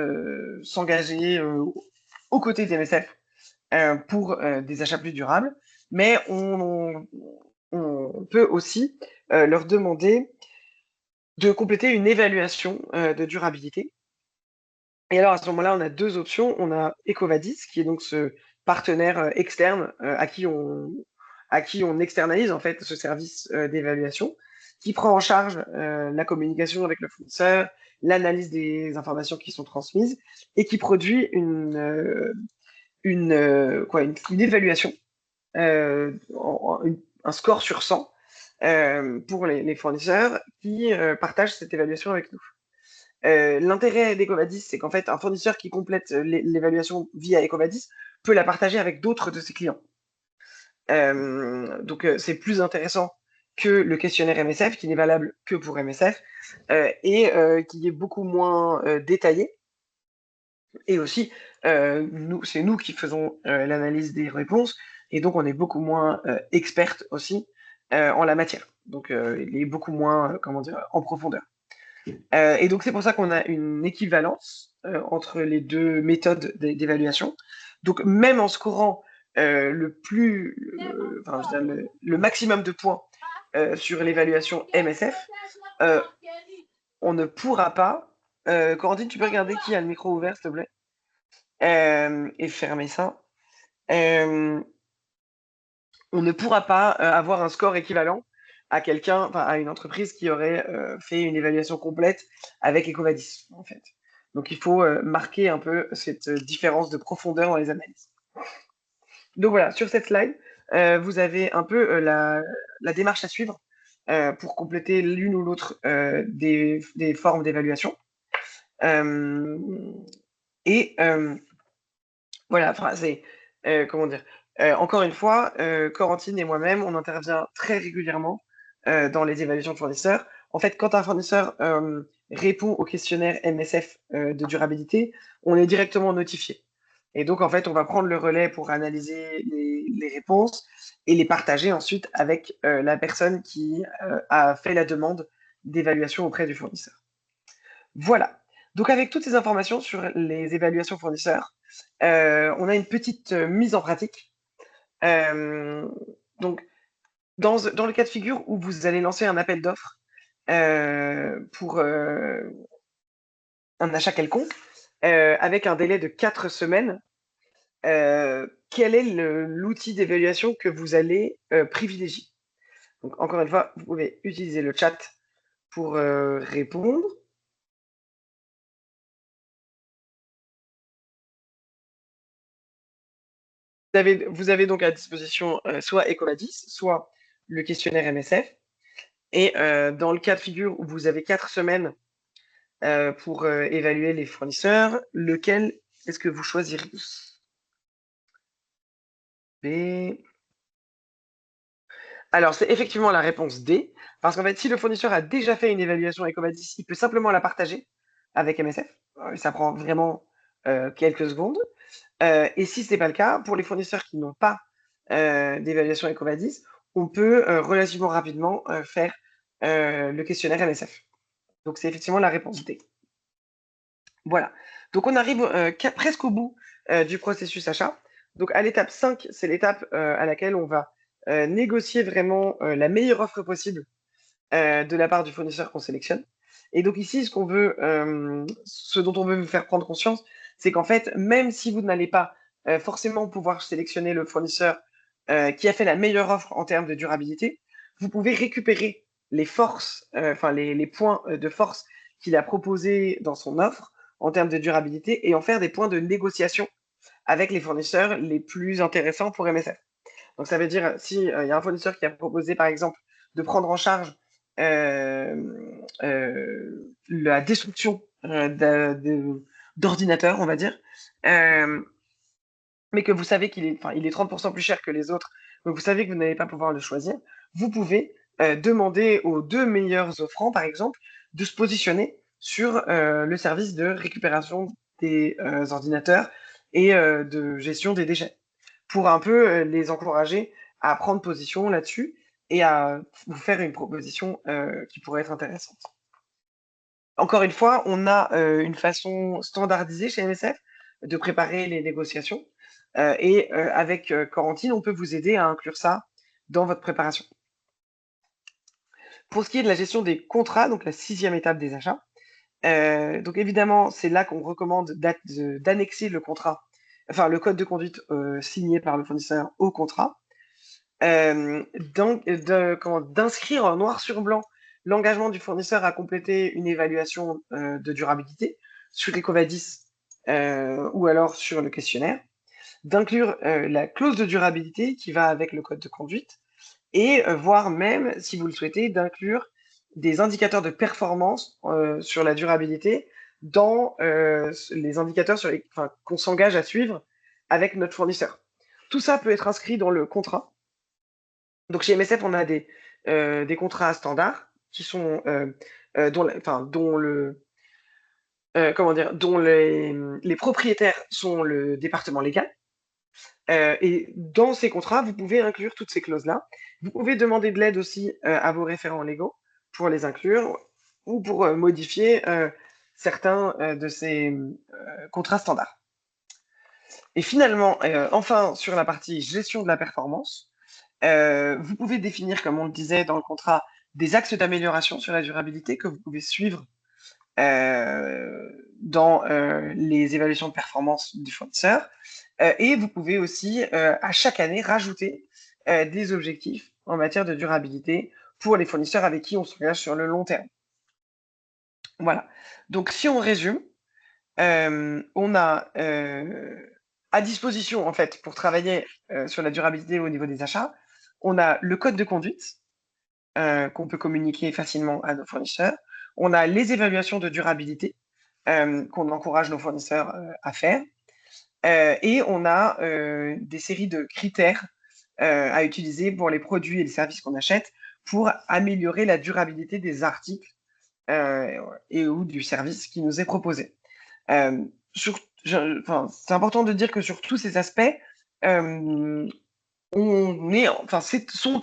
s'engager aux côtés des MSF pour des achats plus durables, mais on peut aussi leur demander de compléter une évaluation de durabilité. Et alors à ce moment-là, on a deux options. On a EcoVadis, qui est donc ce partenaire externe à qui on externalise en fait ce service d'évaluation, qui prend en charge la communication avec le fournisseur, l'analyse des informations qui sont transmises et qui produit une évaluation, un score sur 100 pour les fournisseurs qui partagent cette évaluation avec nous. L'intérêt d'EcoVadis, c'est qu'en fait, un fournisseur qui complète l'évaluation via EcoVadis peut la partager avec d'autres de ses clients. Donc, c'est plus intéressant que le questionnaire MSF, qui n'est valable que pour MSF, et qui est beaucoup moins détaillé. Et aussi, c'est nous qui faisons l'analyse des réponses, et donc on est beaucoup moins experte aussi en la matière. Donc, il est beaucoup moins, comment dire, en profondeur. Et donc, c'est pour ça qu'on a une équivalence entre les deux méthodes d'évaluation. Donc, même en scorant le maximum de points sur l'évaluation MSF, on ne pourra pas. Corentine, tu peux regarder qui a le micro ouvert, s'il te plaît, et fermer ça. On ne pourra pas avoir un score équivalent à à une entreprise qui aurait fait une évaluation complète avec EcoVadis, en fait. Donc, il faut marquer un peu cette différence de profondeur dans les analyses. Donc voilà, sur cette slide, vous avez un peu la démarche à suivre pour compléter l'une ou l'autre des formes d'évaluation. Voilà, enfin, c'est comment dire. Encore une fois, Corentine et moi-même, on intervient très régulièrement dans les évaluations de fournisseurs. En fait, quand un fournisseur répond au questionnaire MSF de durabilité, on est directement notifié. Et donc, en fait, on va prendre le relais pour analyser les réponses et les partager ensuite avec la personne qui a fait la demande d'évaluation auprès du fournisseur. Voilà. Donc, avec toutes ces informations sur les évaluations fournisseurs, on a une petite mise en pratique. Donc, dans le cas de figure où vous allez lancer un appel d'offres pour un achat quelconque, avec un délai de 4 semaines, quel est l'outil d'évaluation que vous allez privilégier? Donc, encore une fois, vous pouvez utiliser le chat pour répondre. Vous avez donc à disposition soit EcoVadis, soit le questionnaire MSF. Et dans le cas de figure où vous avez 4 semaines pour évaluer les fournisseurs, lequel est-ce que vous choisiriez? B. Alors, c'est effectivement la réponse D, parce qu'en fait, si le fournisseur a déjà fait une évaluation EcoVadis, il peut simplement la partager avec MSF. Ça prend vraiment quelques secondes. Et si ce n'est pas le cas, pour les fournisseurs qui n'ont pas d'évaluation EcoVadis, on peut relativement rapidement faire le questionnaire MSF. Donc, c'est effectivement la réponse D. Voilà. Donc, on arrive presque au bout du processus achat. Donc, à l'étape 5, c'est l'étape à laquelle on va négocier vraiment la meilleure offre possible de la part du fournisseur qu'on sélectionne. Et donc ici, ce dont on veut vous faire prendre conscience, c'est qu'en fait, même si vous n'allez pas forcément pouvoir sélectionner le fournisseur qui a fait la meilleure offre en termes de durabilité, vous pouvez récupérer les forces, les points de force qu'il a proposés dans son offre en termes de durabilité et en faire des points de négociation avec les fournisseurs les plus intéressants pour MSF. Donc ça veut dire, si il y a un fournisseur qui a proposé, par exemple, de prendre en charge la destruction d'ordinateurs, on va dire, mais que vous savez qu'il est, il est 30% plus cher que les autres, donc vous savez que vous n'allez pas pouvoir le choisir, vous pouvez demander aux 2 meilleurs offrants, par exemple, de se positionner sur le service de récupération des ordinateurs et de gestion des déchets, pour un peu les encourager à prendre position là-dessus et à vous faire une proposition qui pourrait être intéressante. Encore une fois, on a une façon standardisée chez MSF de préparer les négociations. Et avec Corentine, on peut vous aider à inclure ça dans votre préparation. Pour ce qui est de la gestion des contrats, donc la 6e étape des achats, donc évidemment, c'est là qu'on recommande d'annexer le contrat, enfin le code de conduite signé par le fournisseur au contrat, d'inscrire en noir sur blanc l'engagement du fournisseur à compléter une évaluation de durabilité sur Ecovadis ou alors sur le questionnaire, d'inclure la clause de durabilité qui va avec le code de conduite et voire même, si vous le souhaitez, d'inclure des indicateurs de performance sur la durabilité dans les indicateurs qu'on s'engage à suivre avec notre fournisseur. Tout ça peut être inscrit dans le contrat. Donc chez MSF, on a des contrats standards qui sont dont les propriétaires sont le département légal. Et dans ces contrats, vous pouvez inclure toutes ces clauses-là. Vous pouvez demander de l'aide aussi à vos référents légaux pour les inclure ou pour modifier certains de ces contrats standards. Et finalement, enfin, sur la partie gestion de la performance, vous pouvez définir, comme on le disait dans le contrat, des axes d'amélioration sur la durabilité que vous pouvez suivre dans les évaluations de performance du fournisseur. Et vous pouvez aussi, à chaque année, rajouter des objectifs en matière de durabilité pour les fournisseurs avec qui on s'engage sur le long terme. Voilà. Donc, si on résume, on a à disposition, en fait, pour travailler sur la durabilité au niveau des achats, on a le code de conduite qu'on peut communiquer facilement à nos fournisseurs. On a les évaluations de durabilité qu'on encourage nos fournisseurs à faire. Et on a des séries de critères à utiliser pour les produits et les services qu'on achète pour améliorer la durabilité des articles et ou du service qui nous est proposé. C'est important de dire que sur tous ces aspects, sont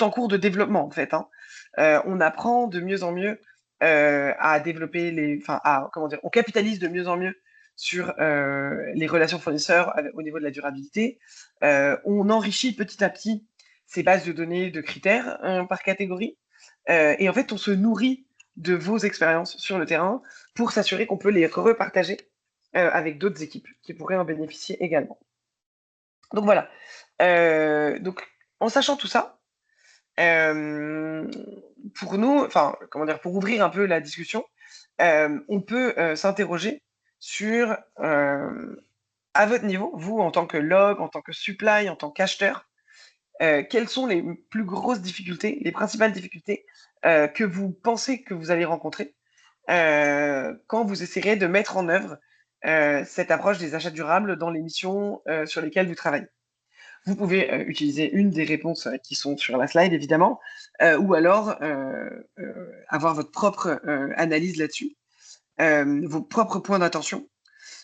en cours de développement en fait. On apprend de mieux en mieux à développer on capitalise de mieux en mieux sur les relations fournisseurs au niveau de la durabilité. On enrichit petit à petit ces bases de données de critères par catégorie. Et en fait, on se nourrit de vos expériences sur le terrain pour s'assurer qu'on peut les repartager avec d'autres équipes qui pourraient en bénéficier également. Donc voilà. Donc, en sachant tout ça, pour nous, pour ouvrir un peu la discussion, on peut s'interroger sur, à votre niveau, vous en tant que log, en tant que supply, en tant qu'acheteur, quelles sont les plus grosses difficultés, les principales difficultés que vous pensez que vous allez rencontrer quand vous essayerez de mettre en œuvre cette approche des achats durables dans les missions sur lesquelles vous travaillez. Vous pouvez utiliser une des réponses qui sont sur la slide, évidemment, ou alors avoir votre propre analyse là-dessus, vos propres points d'attention.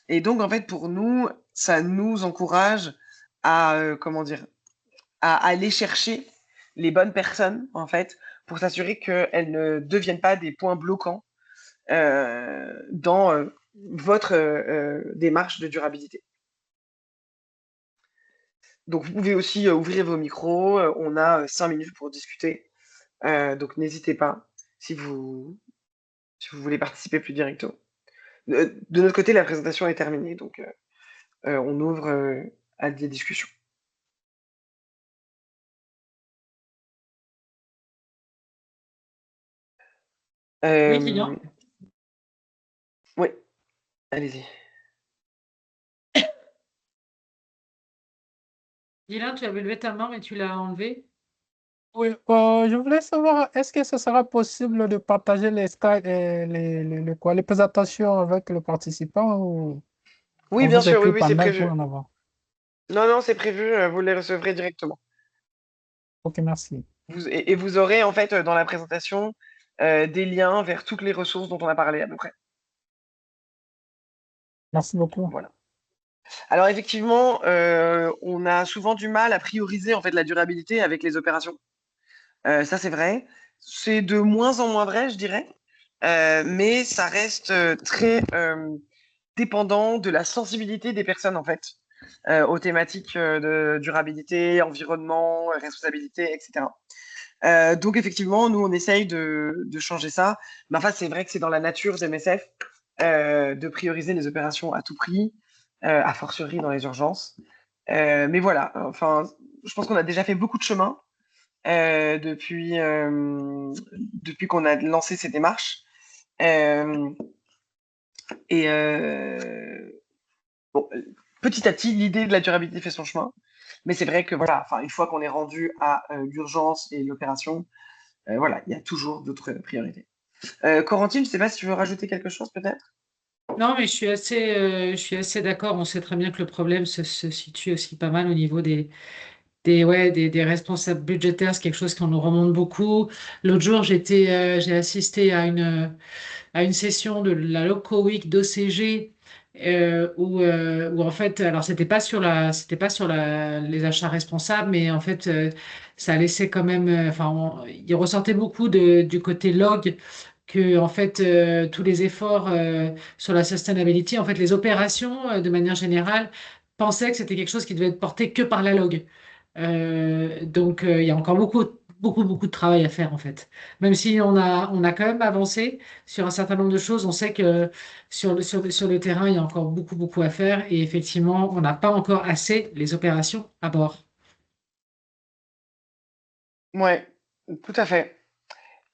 Et donc, en fait, pour nous, ça nous encourage à, à aller chercher les bonnes personnes, en fait, pour s'assurer qu'elles ne deviennent pas des points bloquants dans votre démarche de durabilité. Donc, vous pouvez aussi ouvrir vos micros. On a 5 minutes pour discuter. Donc, n'hésitez pas si vous voulez participer plus directement. De notre côté, la présentation est terminée. Donc, on ouvre à des discussions. Oui, Kylian. Oui, allez-y. Kylian, tu avais levé ta main, mais tu l'as enlevée. Oui, je voulais savoir, est-ce que ce sera possible de partager les les présentations avec le participant ou Oui, on bien vous sûr, oui, écrit oui, c'est par mail pour prévu. en avoir? Non, non, c'est prévu, vous les recevrez directement. Ok, merci. Et vous aurez en fait dans la présentation des liens vers toutes les ressources dont on a parlé à peu près. Merci beaucoup. Voilà. Alors effectivement, on a souvent du mal à prioriser en fait la durabilité avec les opérations. Ça c'est vrai. C'est de moins en moins vrai, je dirais. Mais ça reste très dépendant de la sensibilité des personnes en fait aux thématiques de durabilité, environnement, responsabilité, etc. Donc effectivement, nous on essaye de changer ça. Mais enfin, c'est vrai que c'est dans la nature d'MSF de prioriser les opérations à tout prix, a fortiori dans les urgences. Mais voilà, enfin, je pense qu'on a déjà fait beaucoup de chemin depuis qu'on a lancé ces démarches. Et bon, petit à petit, l'idée de la durabilité fait son chemin. Mais c'est vrai que voilà, enfin, une fois qu'on est rendu à l'urgence et l'opération, voilà, il y a toujours d'autres priorités. Corentine, je ne sais pas si tu veux rajouter quelque chose peut-être? Non, mais je suis assez d'accord. On sait très bien que le problème se situe aussi pas mal au niveau des responsables budgétaires. C'est quelque chose qu'on nous remonte beaucoup. L'autre jour, j'ai assisté à une session de la Loco Week d'OCG où en fait, alors c'était pas sur les achats responsables, mais en fait, ça laissait quand même, il ressortait beaucoup du côté log que en fait tous les efforts sur la sustainability, en fait les opérations de manière générale pensaient que c'était quelque chose qui devait être porté que par la log. Donc il y a encore beaucoup de travail à faire en fait. Même si on a quand même avancé sur un certain nombre de choses, on sait que sur le terrain, il y a encore beaucoup à faire et effectivement, on n'a pas encore assez les opérations à bord. Ouais, tout à fait.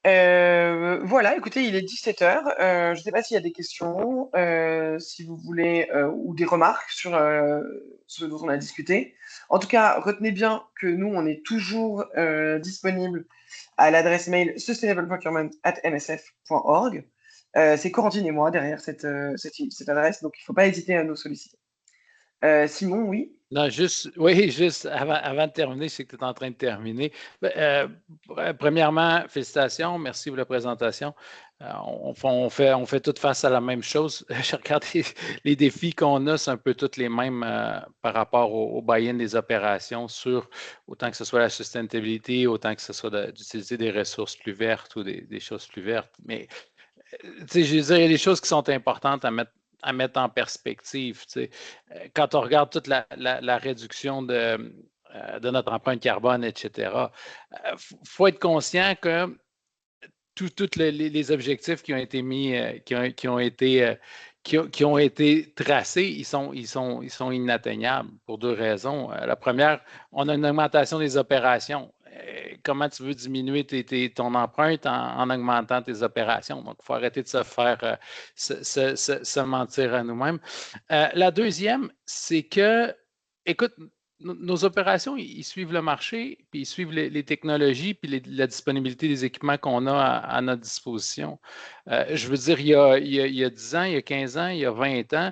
Voilà, écoutez, il est 17h. Je ne sais pas s'il y a des questions, si vous voulez, ou des remarques sur ce dont on a discuté. En tout cas, retenez bien que nous, on est toujours disponible à l'adresse mail sustainableprocurement@msf.org. C'est Corentine et moi derrière cette adresse, donc il ne faut pas hésiter à nous solliciter. Simon, oui? Non, juste avant de terminer, je sais que tu es en train de terminer. Premièrement, félicitations, merci pour la présentation. On fait tout face à la même chose. Je regarde les défis qu'on a, c'est un peu tous les mêmes par rapport au buy-in des opérations sur autant que ce soit la sustainability, autant que ce soit d'utiliser des ressources plus vertes ou des choses plus vertes. Mais je veux dire, il y a des choses qui sont importantes à mettre en perspective. Quand on regarde toute la réduction de notre empreinte carbone, etc., il faut être conscient que tous les objectifs qui ont été mis, qui ont été tracés, ils sont inatteignables pour deux raisons. La première, on a une augmentation des opérations. Comment tu veux diminuer ton empreinte en augmentant tes opérations? Donc, il faut arrêter de se faire se mentir à nous-mêmes. La deuxième, c'est que, écoute, nos opérations, ils suivent le marché, puis ils suivent les technologies, puis la disponibilité des équipements qu'on a à notre disposition. Je veux dire, il y a 10 ans, il y a 15 ans, il y a 20 ans,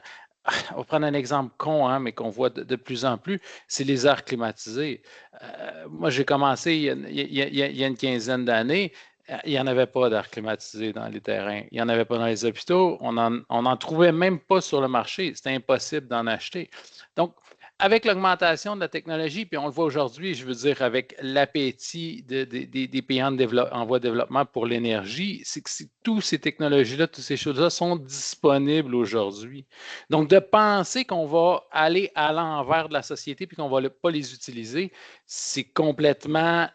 on va prendre un exemple con, hein, mais qu'on voit de plus en plus, c'est les aires climatisées. Moi, j'ai commencé il y a une quinzaine d'années. Il n'y en avait pas d'air climatisé dans les terrains. Il n'y en avait pas dans les hôpitaux. On n'en trouvait même pas sur le marché. C'était impossible d'en acheter. Donc, avec l'augmentation de la technologie, puis on le voit aujourd'hui, je veux dire, avec l'appétit des pays en voie de développement pour l'énergie, c'est que toutes ces technologies-là, toutes ces choses-là sont disponibles aujourd'hui. Donc, de penser qu'on va aller à l'envers de la société puis qu'on ne va pas les utiliser, c'est complètement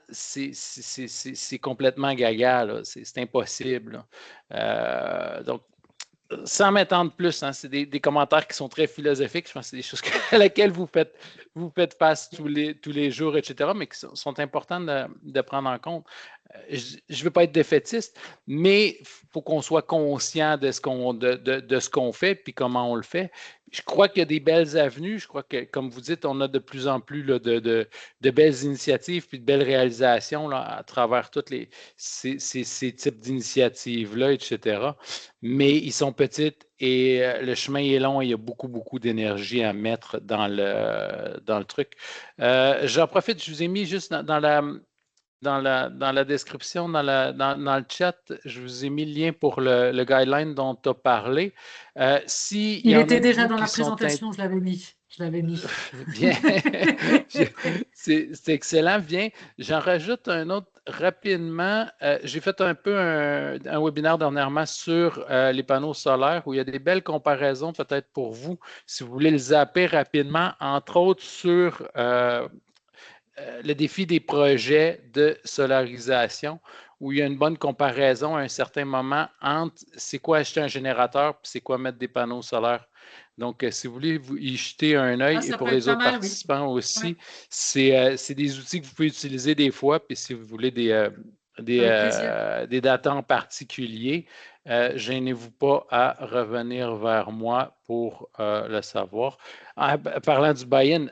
gaga, c'est impossible. Donc, sans m'étendre plus, hein, c'est des commentaires qui sont très philosophiques. Je pense que c'est des choses à laquelle vous faites face tous les jours, etc., mais qui sont importantes de prendre en compte. Je ne veux pas être défaitiste, mais il faut qu'on soit conscient de ce qu'on fait puis comment on le fait. Je crois qu'il y a des belles avenues. Je crois que, comme vous dites, on a de plus en plus là, de belles initiatives puis de belles réalisations là, à travers toutes ces types d'initiatives-là, etc. Mais ils sont petites et le chemin est long et il y a beaucoup, beaucoup d'énergie à mettre dans le truc. J'en profite, je vous ai mis juste dans la description, dans le chat, je vous ai mis le lien pour le guideline dont tu as parlé. Il était déjà dans la présentation, je l'avais mis. Bien, c'est excellent. Bien, j'en rajoute un autre rapidement. J'ai fait un peu un webinaire dernièrement sur les panneaux solaires où il y a des belles comparaisons peut-être pour vous, si vous voulez le zapper rapidement, entre autres sur le défi des projets de solarisation, où il y a une bonne comparaison à un certain moment entre c'est quoi acheter un générateur et c'est quoi mettre des panneaux solaires. Donc, si vous voulez y jeter un œil, et pour les autres participants aussi, c'est des outils que vous pouvez utiliser des fois, puis si vous voulez des datas en particulier, gênez-vous pas à revenir vers moi pour le savoir. Parlant du buy-in,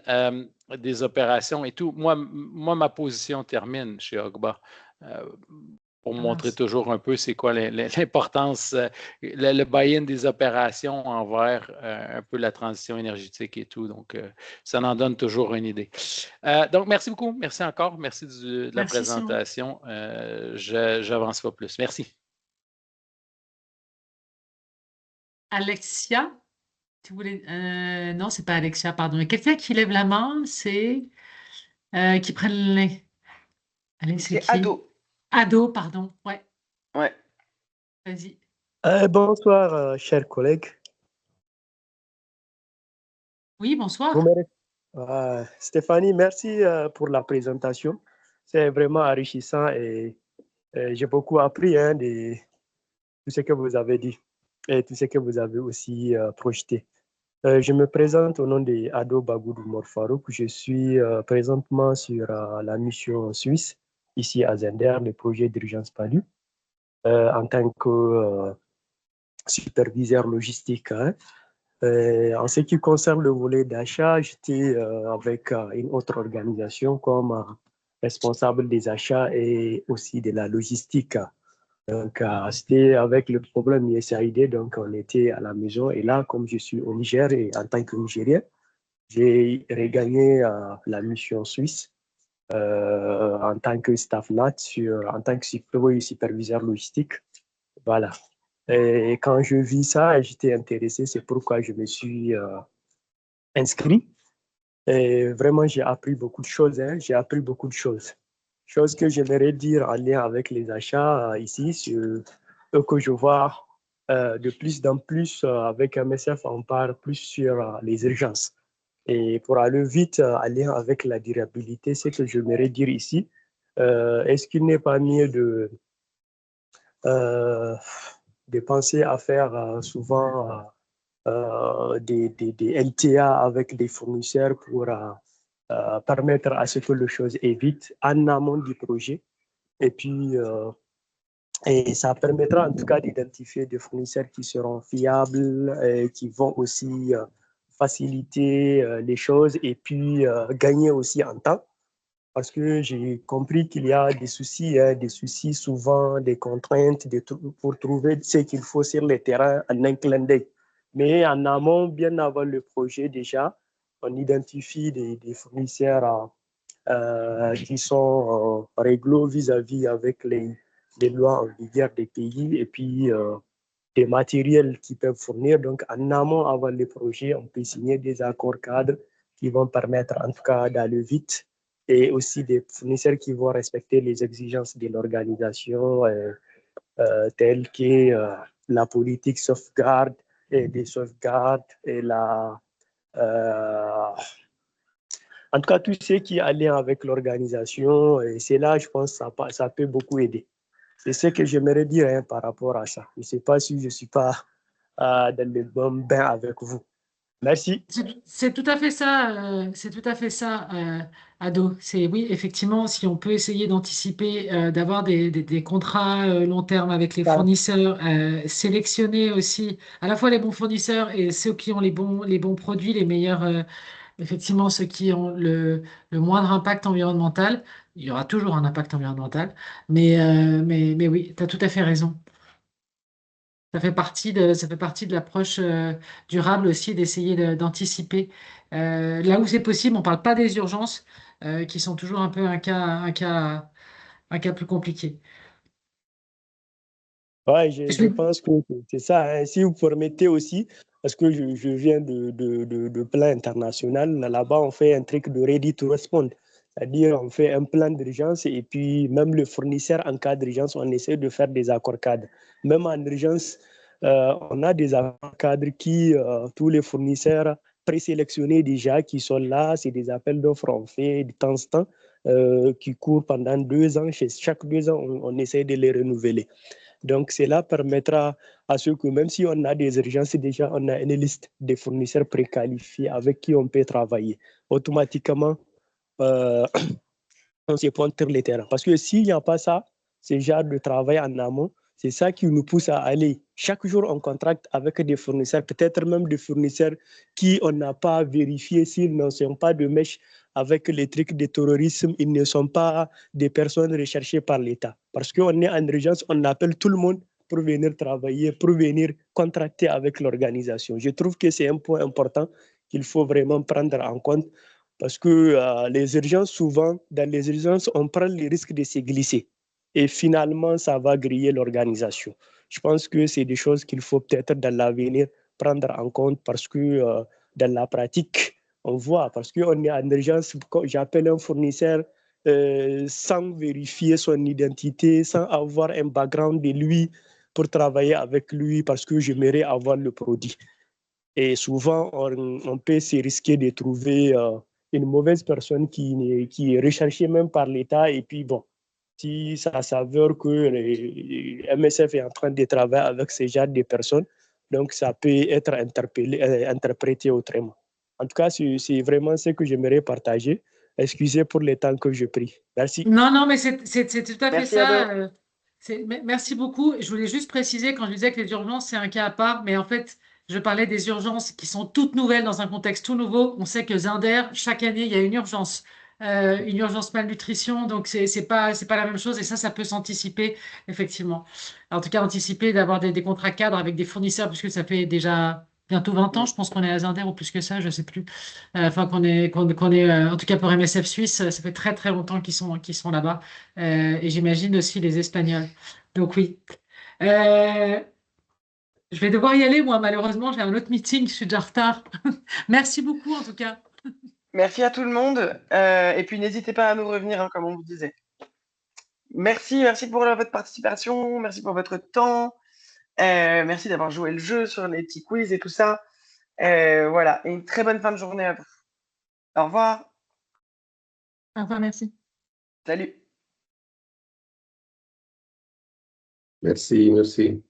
des opérations et tout, moi ma position termine chez Ogba. Pour montrer toujours un peu c'est quoi l'importance, le buy-in des opérations envers un peu la transition énergétique et tout. Donc, ça en donne toujours une idée. Donc, merci beaucoup. Merci encore. Merci de la présentation. J'avance pas plus. Merci. Alexia, tu voulais... non, c'est pas Alexia, pardon. Il y a quelqu'un qui lève la main, c'est... qui prennent les... Allez, c'est qui? Ado. Ado, pardon. Ouais. Vas-y. Bonsoir, chers collègues. Oui, bonsoir. Stéphanie, merci pour la présentation. C'est vraiment enrichissant et j'ai beaucoup appris de tout ce que vous avez dit et tout ce que vous avez aussi projeté. Je me présente au nom de Ado Bagoudou Morfarouk. Je suis présentement sur la mission suisse, ici à Zender, le projet d'urgence PALU, en tant que superviseur logistique. En ce qui concerne le volet d'achat, j'étais avec une autre organisation comme responsable des achats et aussi de la logistique. Donc, c'était avec le problème USAID, donc on était à la maison. Et là, comme je suis au Niger et en tant que Nigérien, j'ai regagné la mission suisse en tant que staff NAT, en tant que superviseur logistique. Voilà. Et quand je vis ça, j'étais intéressé, c'est pourquoi je me suis inscrit. Et vraiment, j'ai appris beaucoup de choses. J'ai appris beaucoup de choses. Chose que j'aimerais dire en lien avec les achats ici, ce que je vois de plus en plus avec MSF, on parle plus sur les urgences. Et pour aller vite en lien avec la durabilité, ce que j'aimerais dire ici, est-ce qu'il n'est pas mieux de penser à faire souvent des LTA avec des fournisseurs pour permettre à ce que les choses évitent en amont du projet. Et puis, et ça permettra en tout cas d'identifier des fournisseurs qui seront fiables et qui vont aussi faciliter les choses et puis gagner aussi en temps. Parce que j'ai compris qu'il y a des soucis souvent, des contraintes pour trouver ce qu'il faut sur le terrain en un clin d'œil. Mais en amont, bien avant le projet déjà, on identifie des fournisseurs qui sont réglo vis-à-vis avec les lois en vigueur des pays et puis des matériels qu'ils peuvent fournir. Donc en amont, avant le projet, on peut signer des accords cadres qui vont permettre en tout cas d'aller vite et aussi des fournisseurs qui vont respecter les exigences de l'organisation telles que la politique sauvegarde et des sauvegardes et en tout cas tout ce qui est en lien avec l'organisation. Et c'est là, je pense, ça peut beaucoup aider. C'est ce que j'aimerais dire par rapport à ça. Je ne sais pas si je ne suis pas dans le bon bain avec vous. Merci. C'est tout à fait ça, c'est tout à fait ça, Ado. C'est oui, effectivement, si on peut essayer d'anticiper, d'avoir des contrats long terme avec les fournisseurs, sélectionner aussi à la fois les bons fournisseurs et ceux qui ont les bons produits, les meilleurs, effectivement, ceux qui ont le moindre impact environnemental. Il y aura toujours un impact environnemental, mais oui, tu as tout à fait raison. Ça fait partie de l'approche durable aussi, d'essayer d'anticiper. Là où c'est possible, on ne parle pas des urgences, qui sont toujours un peu un cas plus compliqué. Ouais, je pense que c'est ça. Hein. Si vous permettez aussi, parce que je viens de plan international, là-bas, on fait un truc de ready to respond. C'est-à-dire, on fait un plan d'urgence et puis même le fournisseur en cas d'urgence, on essaie de faire des accords cadres. Même en urgence, on a des accords cadres qui, tous les fournisseurs présélectionnés déjà, qui sont là, c'est des appels d'offres, on fait de temps en temps, qui courent pendant 2 ans. Chaque 2 ans, on essaie de les renouveler. Donc, cela permettra à ceux que, même si on a des urgences, déjà, on a une liste de fournisseurs préqualifiés avec qui on peut travailler. Automatiquement, on se pointe sur le terrain. Parce que s'il n'y a pas ça, ce genre de travail en amont, c'est ça qui nous pousse à aller. Chaque jour, on contracte avec des fournisseurs, peut-être même des fournisseurs qui on n'a pas vérifié s'ils ne sont pas de mèche avec les trucs de terrorisme, ils ne sont pas des personnes recherchées par l'État. Parce qu'on est en urgence, on appelle tout le monde pour venir travailler, pour venir contracter avec l'organisation. Je trouve que c'est un point important qu'il faut vraiment prendre en compte parce que les urgences, souvent, dans les urgences, on prend le risque de se glisser. Et finalement, ça va griller l'organisation. Je pense que c'est des choses qu'il faut peut-être dans l'avenir prendre en compte parce que dans la pratique, on voit, parce qu'on est en urgence, j'appelle un fournisseur sans vérifier son identité, sans avoir un background de lui pour travailler avec lui parce que j'aimerais avoir le produit. Et souvent, on peut se risquer de trouver une mauvaise personne qui est recherchée même par l'État. Et puis, bon, si ça s'avère que le MSF est en train de travailler avec ce genre de personnes, donc ça peut être interprété autrement. En tout cas, c'est vraiment ce que j'aimerais partager. Excusez pour le temps que je pris. Merci. Non, mais c'est tout à fait Merci, ça. Ado. Merci beaucoup. Je voulais juste préciser, quand je disais que les urgences, c'est un cas à part, mais en fait, je parlais des urgences qui sont toutes nouvelles dans un contexte tout nouveau. On sait que Zinder, chaque année, il y a une urgence malnutrition, donc c'est pas la même chose, et ça peut s'anticiper, effectivement. En tout cas, anticiper d'avoir des contrats cadres avec des fournisseurs, puisque ça fait déjà bientôt 20 ans, je pense qu'on est à Zinder, ou plus que ça, je sais plus. Enfin, qu'on est, en tout cas pour MSF Suisse, ça fait très très longtemps qu'ils sont là-bas. Et j'imagine aussi les Espagnols. Donc oui. Euh, je vais devoir y aller, moi, malheureusement, j'ai un autre meeting, je suis déjà en retard. Merci beaucoup, en tout cas. Merci à tout le monde. Et puis, n'hésitez pas à nous revenir, hein, comme on vous disait. Merci pour votre participation. Merci pour votre temps. Merci d'avoir joué le jeu sur les petits quiz et tout ça. Voilà. Et une très bonne fin de journée à vous. Au revoir. Au revoir, merci. Salut. Merci, merci.